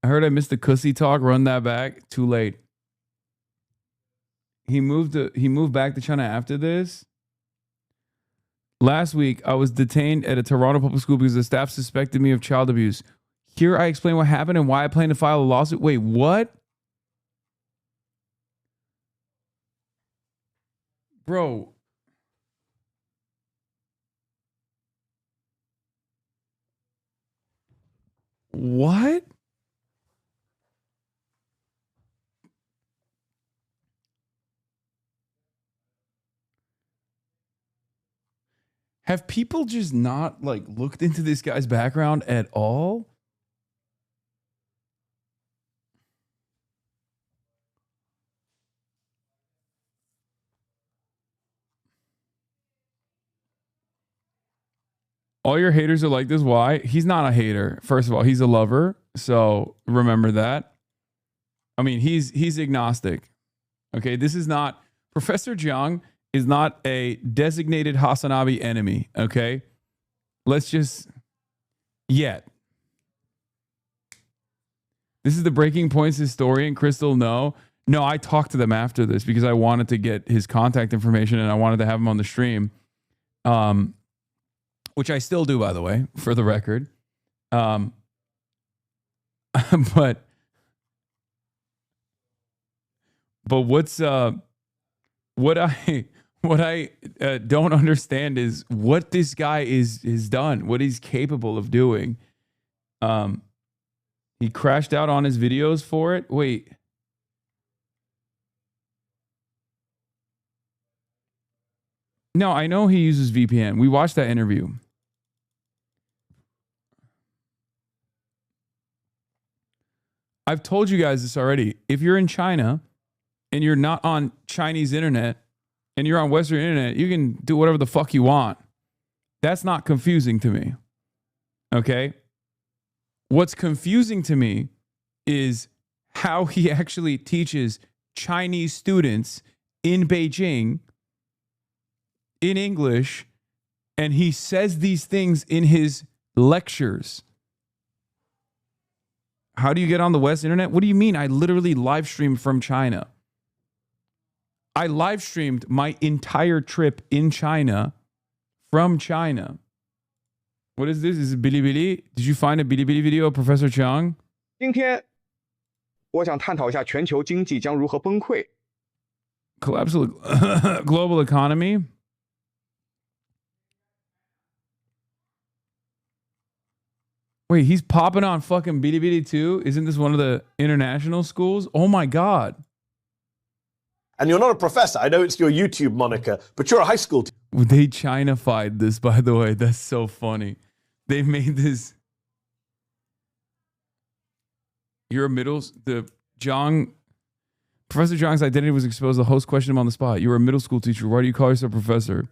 I heard I missed the Cussy talk. Run that back. Too late. He moved back to China after this. Last week, I was detained at a Toronto public school because the staff suspected me of child abuse. Here, I explain what happened and why I plan to file a lawsuit. Wait, what? Bro. What? Have people just not like looked into this guy's background at all? All your haters are like this. Why? He's not a hater. First of all, he's a lover. So remember that. I mean, he's agnostic. Okay, this is not Professor Jiang is not a designated HasanAbi enemy. Okay, let's just yet. This is the Breaking Points historian, Crystal. No, I talked to them after this because I wanted to get his contact information and I wanted to have him on the stream. Which I still do, by the way, for the record. But what's what I don't understand is what this guy is done, what he's capable of doing. He crashed out on his videos for it. Wait. No, I know he uses VPN. We watched that interview. I've told you guys this already. If you're in China and you're not on Chinese internet and you're on Western internet, you can do whatever the fuck you want. That's not confusing to me. Okay? What's confusing to me is how he actually teaches Chinese students in Beijing in English, and he says these things in his lectures. How do you get on the West internet? What do you mean? I literally live streamed from China. I live streamed my entire trip in China from China. What is this? Is it Bilibili? Did you find a Bilibili video of Professor Jiang? 今天我想探讨一下全球经济将如何崩溃。 Collapse of the global economy. Wait, he's popping on fucking Bilibili too? Isn't this one of the international schools? Oh my God. And you're not a professor. I know it's your YouTube moniker, but you're a high school teacher. They China-fied this, by the way. That's so funny. They made this. You're a the Jiang, Professor Jiang's identity was exposed. The host questioned him on the spot. You're a middle school teacher. Why do you call yourself professor?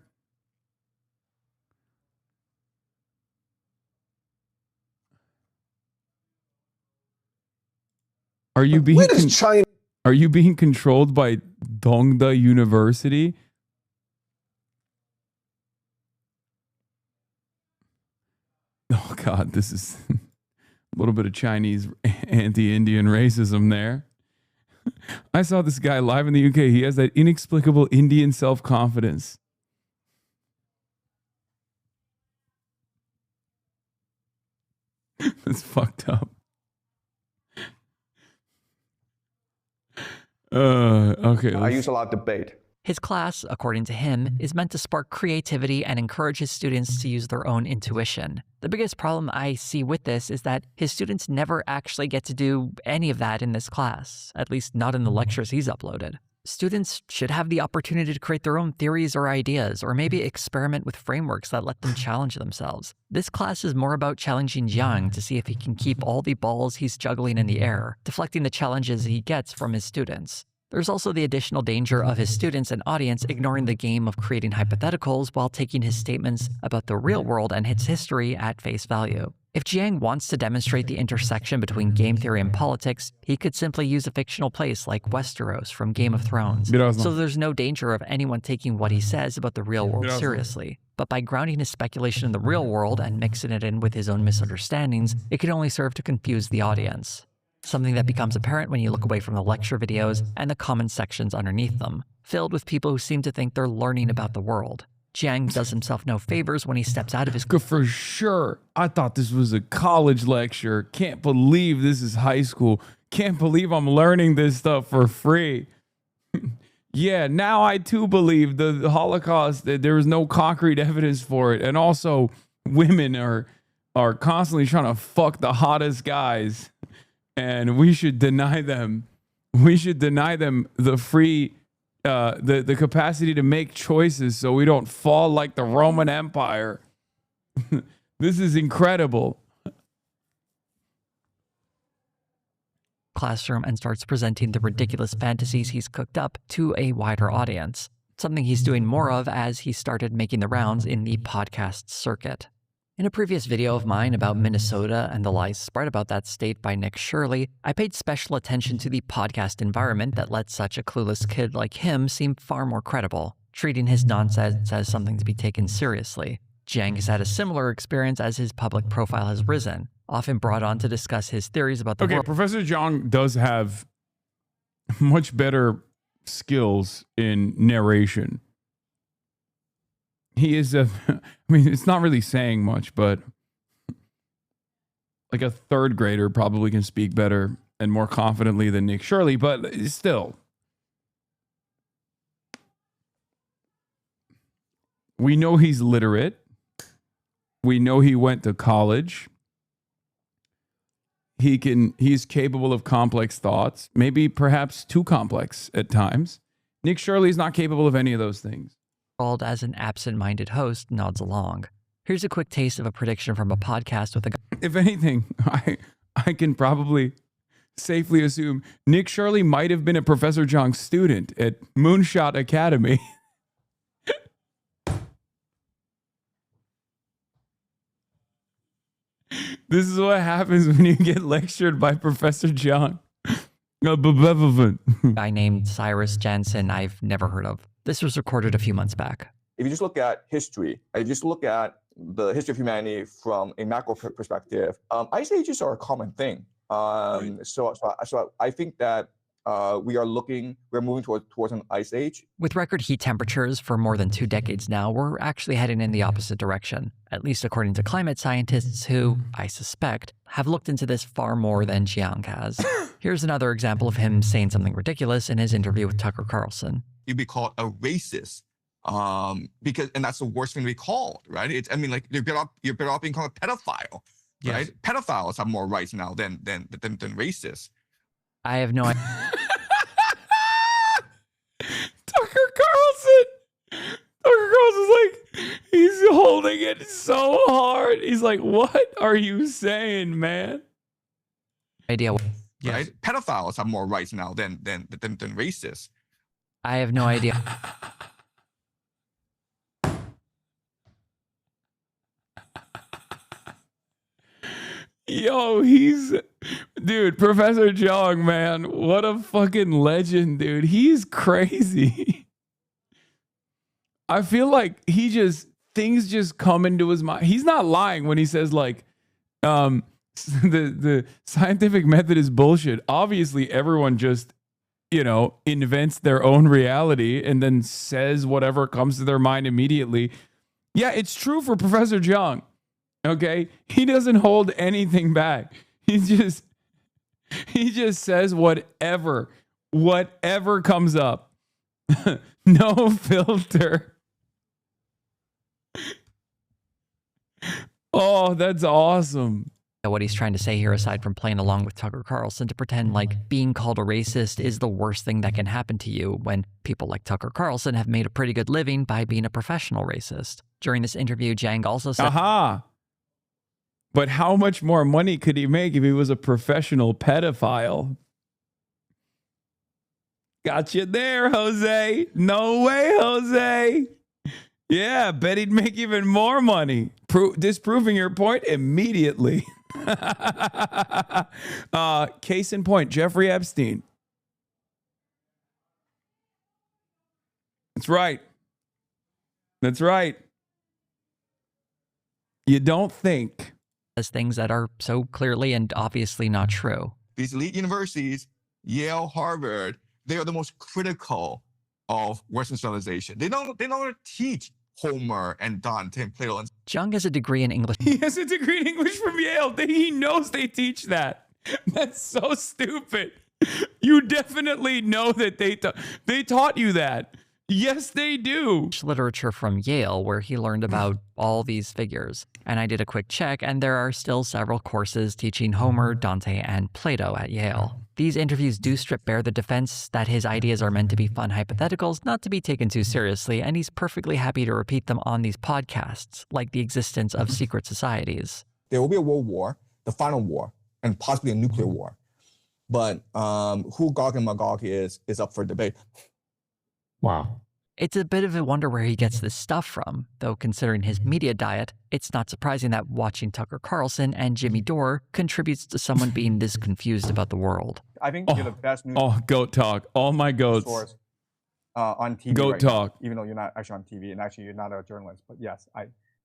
Are you being Are you being controlled by Dongda University? Oh God, this is a little bit of Chinese anti-Indian racism there. I saw this guy live in the UK. He has that inexplicable Indian self-confidence. That's fucked up. Okay. I use a lot of debate. His class, according to him, is meant to spark creativity and encourage his students to use their own intuition. The biggest problem I see with this is that his students never actually get to do any of that in this class, at least not in the lectures he's uploaded. Students should have the opportunity to create their own theories or ideas, or maybe experiment with frameworks that let them challenge themselves. This class is more about challenging Jiang to see if he can keep all the balls he's juggling in the air, deflecting the challenges he gets from his students. There's also the additional danger of his students and audience ignoring the game of creating hypotheticals while taking his statements about the real world and its history at face value. If Jiang wants to demonstrate the intersection between game theory and politics, he could simply use a fictional place like Westeros from Game of Thrones. So there's no danger of anyone taking what he says about the real world seriously. But by grounding his speculation in the real world and mixing it in with his own misunderstandings, it can only serve to confuse the audience. Something that becomes apparent when you look away from the lecture videos and the comment sections underneath them, filled with people who seem to think they're learning about the world. Jiang does himself no favors when he steps out of his... For sure. I thought this was a college lecture. Can't believe this is high school. Can't believe I'm learning this stuff for free. Yeah, now I too believe the Holocaust, that there is no concrete evidence for it. And also, women are constantly trying to fuck the hottest guys. And we should deny them. We should deny them the free the capacity to make choices so we don't fall like the Roman Empire. This is incredible. Classroom and starts presenting the ridiculous fantasies he's cooked up to a wider audience, something he's doing more of as he started making the rounds in the podcast circuit. In a previous video of mine about Minnesota and the lies spread about that state by Nick Shirley, I paid special attention to the podcast environment that let such a clueless kid like him seem far more credible, treating his nonsense as something to be taken seriously. Jiang has had a similar experience as his public profile has risen, often brought on to discuss his theories about the world. Professor Jiang does have much better skills in narration. He is I mean, it's not really saying much, but like a third grader probably can speak better and more confidently than Nick Shirley, but still. We know he's literate. We know he went to college. He's capable of complex thoughts, maybe perhaps too complex at times. Nick Shirley is not capable of any of those things. As an absent-minded host nods along. Here's a quick taste of a prediction from a podcast with a... If anything, I can probably safely assume Nick Shirley might have been a Professor Jiang student at Moonshot Academy. This is what happens when you get lectured by Professor Jiang. Guy named Cyrus Jansen I've never heard of. This was recorded a few months back. If you just look at history, I just look at the history of humanity from a macro perspective, ice ages are a common thing. So I think that we're moving towards an ice age. With record heat temperatures for more than 2 decades now, we're actually heading in the opposite direction, at least according to climate scientists who, I suspect, have looked into this far more than Jiang has. Here's another example of him saying something ridiculous in his interview with Tucker Carlson. You'd be called a racist, and that's the worst thing to be called, right? You're better off being called a pedophile, right? Yes. Pedophiles have more rights now than racists. I have no idea. Tucker Carlson's like, he's holding it so hard. He's like, what are you saying, man? Idea. Yes. Right? Pedophiles have more rights now than racists. I have no idea. Yo, dude, Professor Jiang, man, what a fucking legend, dude. He's crazy. I feel like things just come into his mind. He's not lying when he says like, the scientific method is bullshit. Obviously, everyone just, invents their own reality and then says whatever comes to their mind immediately. Yeah, it's true for Professor Jiang. Okay, he doesn't hold anything back. He just says whatever comes up. No filter. Oh, that's awesome. What he's trying to say here, aside from playing along with Tucker Carlson to pretend like being called a racist is the worst thing that can happen to you, when people like Tucker Carlson have made a pretty good living by being a professional racist. During this interview, Jiang also said... Aha! But how much more money could he make if he was a professional pedophile? Got you there, Jose. No way, Jose. Yeah, bet he'd make even more money. Disproving your point immediately. Case in point, Jeffrey Epstein. That's right. That's right. You don't think... as things that are so clearly and obviously not true. These elite universities, Yale, Harvard, they are the most critical of Western civilization. They don't teach Homer and Dante and Plato. Jiang has a degree in English. He has a degree in English from Yale. He knows they teach that. That's so stupid. You definitely know that they taught you that. Yes, they do. Literature from Yale, where he learned about all these figures. And I did a quick check, and there are still several courses teaching Homer, Dante, and Plato at Yale. These interviews do strip bare the defense that his ideas are meant to be fun hypotheticals, not to be taken too seriously, and he's perfectly happy to repeat them on these podcasts, like the existence of secret societies. There will be a world war, the final war, and possibly a nuclear war. But who Gog and Magog is up for debate. Wow. It's a bit of a wonder where he gets this stuff from, though considering his media diet, it's not surprising that watching Tucker Carlson and Jimmy Dore contributes to someone being this confused about the world. I think you're the best news goat talk. All my goats. source on TV Goat right talk. now, even though you're not actually on TV, and actually you're not a journalist. But yes,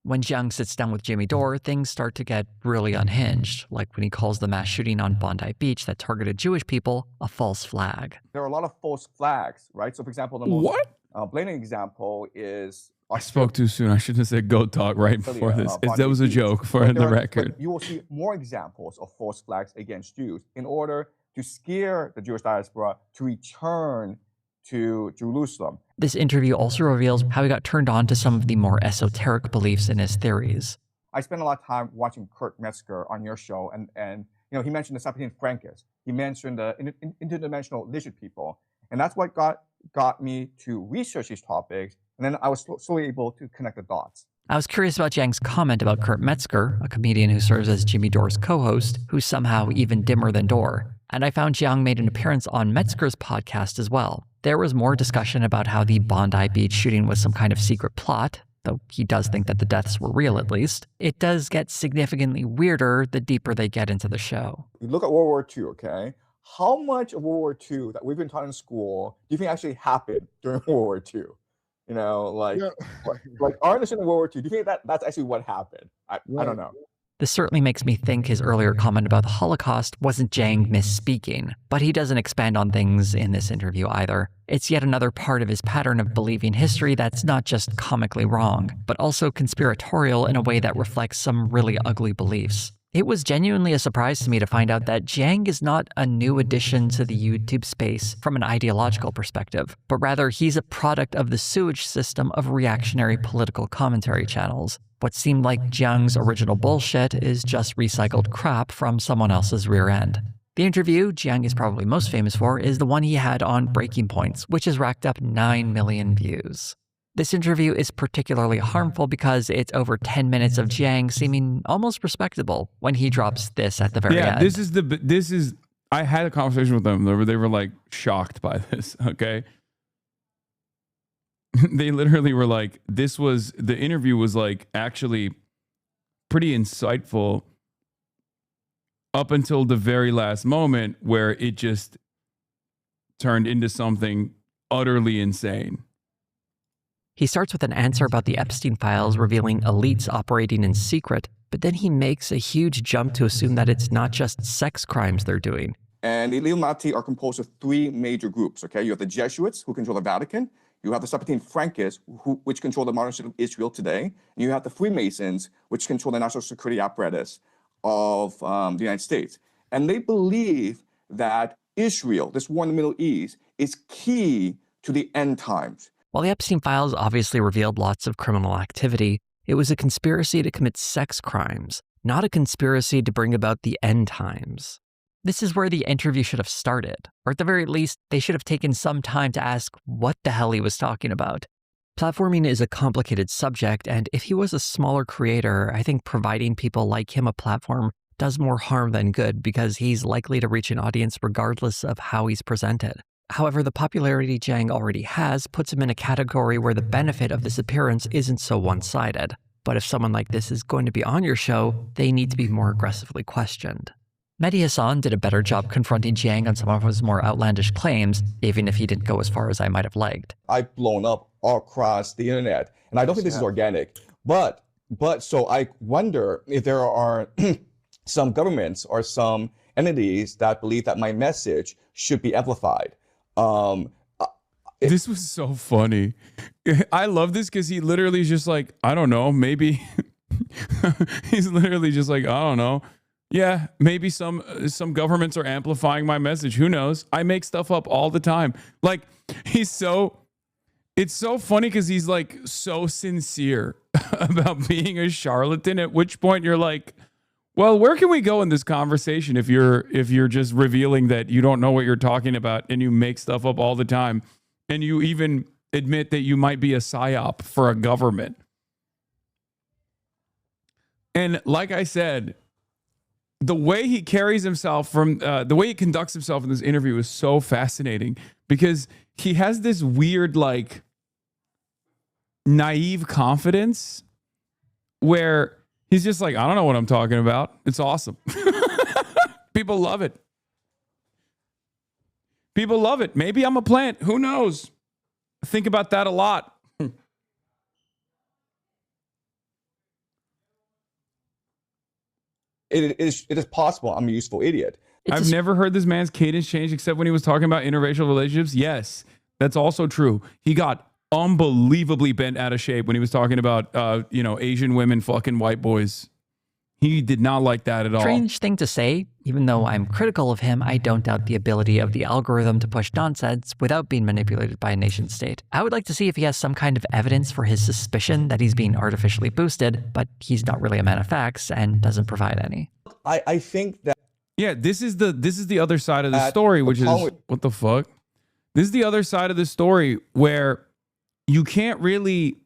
When Jiang sits down with Jimmy Dore, things start to get really unhinged, like when he calls the mass shooting on Bondi Beach that targeted Jewish people a false flag. there are a lot of false flags, right? So, for example, the most blatant example is I spoke too soon. I shouldn't have said goat talk right before this. That was a joke for the record. You will see more examples of false flags against Jews in order to scare the Jewish diaspora to return to Jerusalem. This interview also reveals how he got turned on to some of the more esoteric beliefs in his theories. I spent a lot of time watching Kurt Metzger on your show, and he mentioned the Sapien Francus. He mentioned the interdimensional lizard people, and that's what got me to research these topics, and then I was slowly able to connect the dots. I was curious about Jiang's comment about Kurt Metzger, a comedian who serves as Jimmy Dore's co-host, who's somehow even dimmer than Dore. And I found Jiang made an appearance on Metzger's podcast as well. There was more discussion about how the Bondi Beach shooting was some kind of secret plot, though he does think that the deaths were real at least. It does get significantly weirder the deeper they get into the show. You look at World War II, okay? How much of World War II that we've been taught in school do you think actually happened during World War II? Like our understanding of World War II, do you think that's actually what happened? I don't know. This certainly makes me think his earlier comment about the Holocaust wasn't Jiang misspeaking, but he doesn't expand on things in this interview either. It's yet another part of his pattern of believing history that's not just comically wrong, but also conspiratorial in a way that reflects some really ugly beliefs. It was genuinely a surprise to me to find out that Jiang is not a new addition to the YouTube space from an ideological perspective, but rather he's a product of the sewage system of reactionary political commentary channels. What seemed like Jiang's original bullshit is just recycled crap from someone else's rear end. The interview Jiang is probably most famous for is the one he had on Breaking Points, which has racked up 9 million views. This interview is particularly harmful because it's over 10 minutes of Jiang seeming almost respectable when he drops this at the very end. This is I had a conversation with them. They were like shocked by this, okay? They literally were like, the interview was like actually pretty insightful up until the very last moment where it just turned into something utterly insane. He starts with an answer about the Epstein files revealing elites operating in secret, but then he makes a huge jump to assume that it's not just sex crimes they're doing. And the Illuminati are composed of three major groups, okay? You have the Jesuits, who control the Vatican. You have the Sapien Francus, which control the modern state of Israel today. And you have the Freemasons, which control the national security apparatus of the United States. And they believe that Israel, this war in the Middle East, is key to the end times. While the Epstein files obviously revealed lots of criminal activity, it was a conspiracy to commit sex crimes, not a conspiracy to bring about the end times. This is where the interview should have started, or at the very least, they should have taken some time to ask what the hell he was talking about. Platforming is a complicated subject, and if he was a smaller creator, I think providing people like him a platform does more harm than good because he's likely to reach an audience regardless of how he's presented. However, the popularity Jiang already has puts him in a category where the benefit of this appearance isn't so one-sided. But if someone like this is going to be on your show, they need to be more aggressively questioned. Mehdi Hasan did a better job confronting Jiang on some of his more outlandish claims, even if he didn't go as far as I might have liked. I've blown up all across the internet, and I don't think this is organic. But so I wonder if there are some governments or some entities that believe that my message should be amplified. This was so funny. I love this because he literally is just like, I don't know, maybe. He's literally just like, I don't know. Yeah, maybe some governments are amplifying my message. Who knows? I make stuff up all the time. Like, he's so It's so funny because he's like so sincere about being a charlatan, at which point you're like, well, where can we go in this conversation if you're just revealing that you don't know what you're talking about and you make stuff up all the time and you even admit that you might be a psyop for a government. And like I said, the way he carries himself the way he conducts himself in this interview is so fascinating because he has this weird, like, naive confidence where he's just like, I don't know what I'm talking about. It's awesome. People love it. People love it. Maybe I'm a plant. Who knows? Think about that a lot. It is possible I'm a useful idiot. I've never heard this man's cadence change except when he was talking about interracial relationships. Yes, that's also true. He got unbelievably bent out of shape when he was talking about, Asian women fucking white boys. He did not like that at all. Strange thing to say. Even though I'm critical of him, I don't doubt the ability of the algorithm to push nonsense without being manipulated by a nation state. I would like to see if he has some kind of evidence for his suspicion that he's being artificially boosted, but he's not really a man of facts and doesn't provide any. I think that... Yeah, this is the other side of the story, which is, what the fuck? This is the other side of the story where you can't really...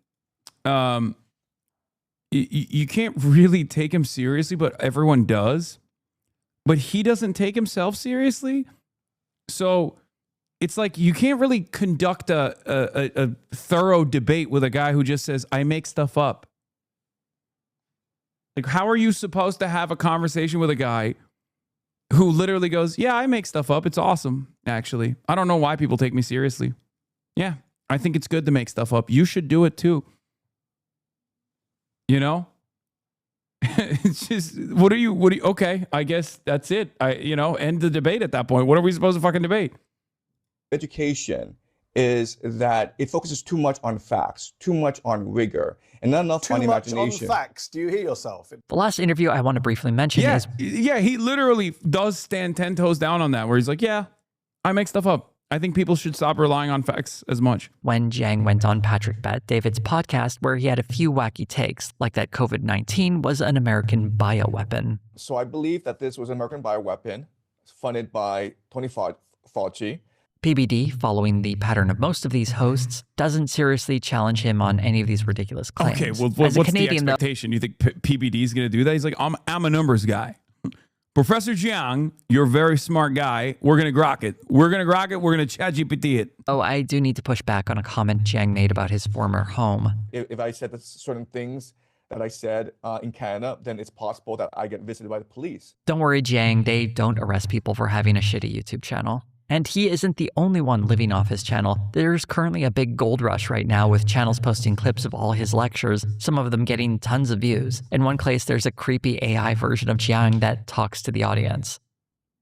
You can't really take him seriously, but everyone does. But he doesn't take himself seriously. So it's like you can't really conduct a thorough debate with a guy who just says, I make stuff up. Like, how are you supposed to have a conversation with a guy who literally goes, yeah, I make stuff up. It's awesome, actually. I don't know why people take me seriously. Yeah, I think it's good to make stuff up. You should do it too. You know, it's just, what are you, okay, I guess that's it. End the debate at that point. What are we supposed to fucking debate? Education is that it focuses too much on facts, too much on rigor, and not enough on imagination. Too much on facts. Do you hear yourself? The last interview I want to briefly mention is... Yeah, he literally does stand 10 toes down on that, where he's like, yeah, I make stuff up. I think people should stop relying on facts as much. When Jiang went on Patrick Bet-David's podcast, where he had a few wacky takes, like that COVID-19 was an American bioweapon. So I believe that this was an American bioweapon funded by Tony Fauci. PBD, following the pattern of most of these hosts, doesn't seriously challenge him on any of these ridiculous claims. Okay, well, what's Canadian, the expectation? You think PBD is going to do that? He's like, I'm a numbers guy. Professor Jiang, you're a very smart guy. We're going to grok it. We're going to grok it. We're going to ChatGPT it. Oh, I do need to push back on a comment Jiang made about his former home. If I said certain things that I said in Canada, then it's possible that I get visited by the police. Don't worry, Jiang. They don't arrest people for having a shitty YouTube channel. And he isn't the only one living off his channel. There's currently a big gold rush right now with channels posting clips of all his lectures, some of them getting tons of views. In one case, there's a creepy AI version of Jiang that talks to the audience.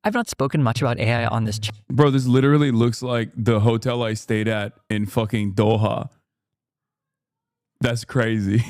I've not spoken much about AI on this channel. Bro, this literally looks like the hotel I stayed at in fucking Doha. That's crazy.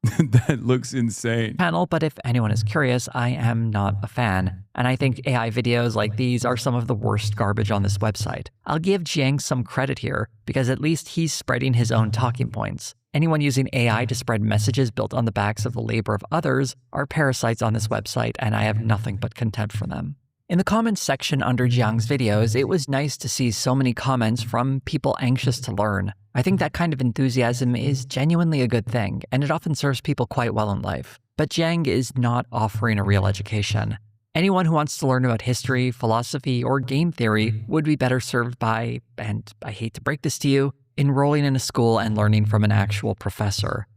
That looks insane. But if anyone is curious, I am not a fan. And I think AI videos like these are some of the worst garbage on this website. I'll give Jiang some credit here, because at least he's spreading his own talking points. Anyone using AI to spread messages built on the backs of the labor of others are parasites on this website, and I have nothing but contempt for them. In the comments section under Jiang's videos, it was nice to see so many comments from people anxious to learn. I think that kind of enthusiasm is genuinely a good thing, and it often serves people quite well in life. But Jiang is not offering a real education. Anyone who wants to learn about history, philosophy, or game theory would be better served by, and I hate to break this to you, enrolling in a school and learning from an actual professor.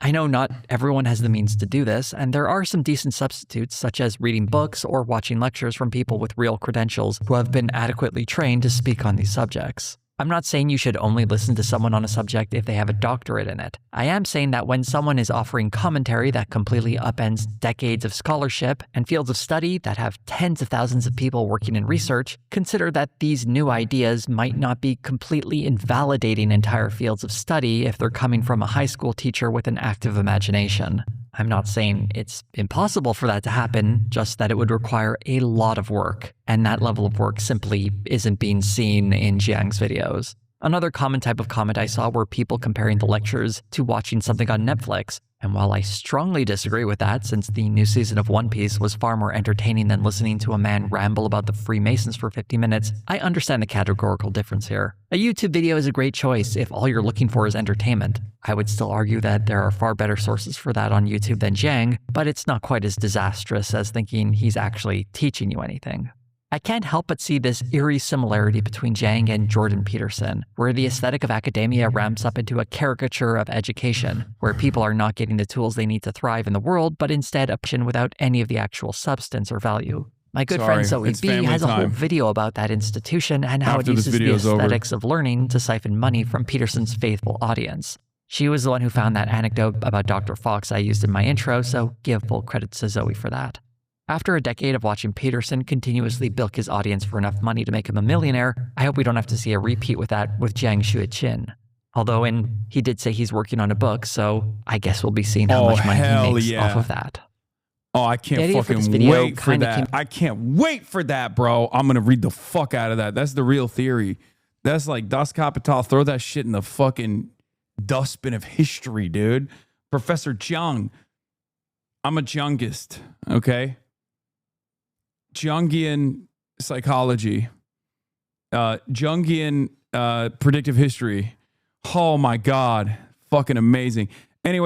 I know not everyone has the means to do this, and there are some decent substitutes, such as reading books or watching lectures from people with real credentials who have been adequately trained to speak on these subjects. I'm not saying you should only listen to someone on a subject if they have a doctorate in it. I am saying that when someone is offering commentary that completely upends decades of scholarship and fields of study that have tens of thousands of people working in research, consider that these new ideas might not be completely invalidating entire fields of study if they're coming from a high school teacher with an active imagination. I'm not saying it's impossible for that to happen, just that it would require a lot of work, and that level of work simply isn't being seen in Jiang's videos. Another common type of comment I saw were people comparing the lectures to watching something on Netflix. And while I strongly disagree with that, since the new season of One Piece was far more entertaining than listening to a man ramble about the Freemasons for 50 minutes, I understand the categorical difference here. A YouTube video is a great choice if all you're looking for is entertainment. I would still argue that there are far better sources for that on YouTube than Jiang, but it's not quite as disastrous as thinking he's actually teaching you anything. I can't help but see this eerie similarity between Jiang and Jordan Peterson, where the aesthetic of academia ramps up into a caricature of education, where people are not getting the tools they need to thrive in the world, but instead option without any of the actual substance or value. My good friend Zoe B has a whole video about that institution and how it uses the aesthetics of learning to siphon money from Peterson's faithful audience. She was the one who found that anecdote about Dr. Fox I used in my intro, so give full credit to Zoe for that. After a decade of watching Peterson continuously bilk his audience for enough money to make him a millionaire, I hope we don't have to see a repeat with that with Jiang Shuiqin. Although he did say he's working on a book, so I guess we'll be seeing how much money he makes off of that. Oh, I can't fucking wait for that. I can't wait for that, bro. I'm going to read the fuck out of that. That's the real theory. That's like Das Kapital. Throw that shit in the fucking dustbin of history, dude. Professor Jiang. I'm a Jiangist, okay? Jungian psychology, Jungian predictive history. Oh my God, fucking amazing.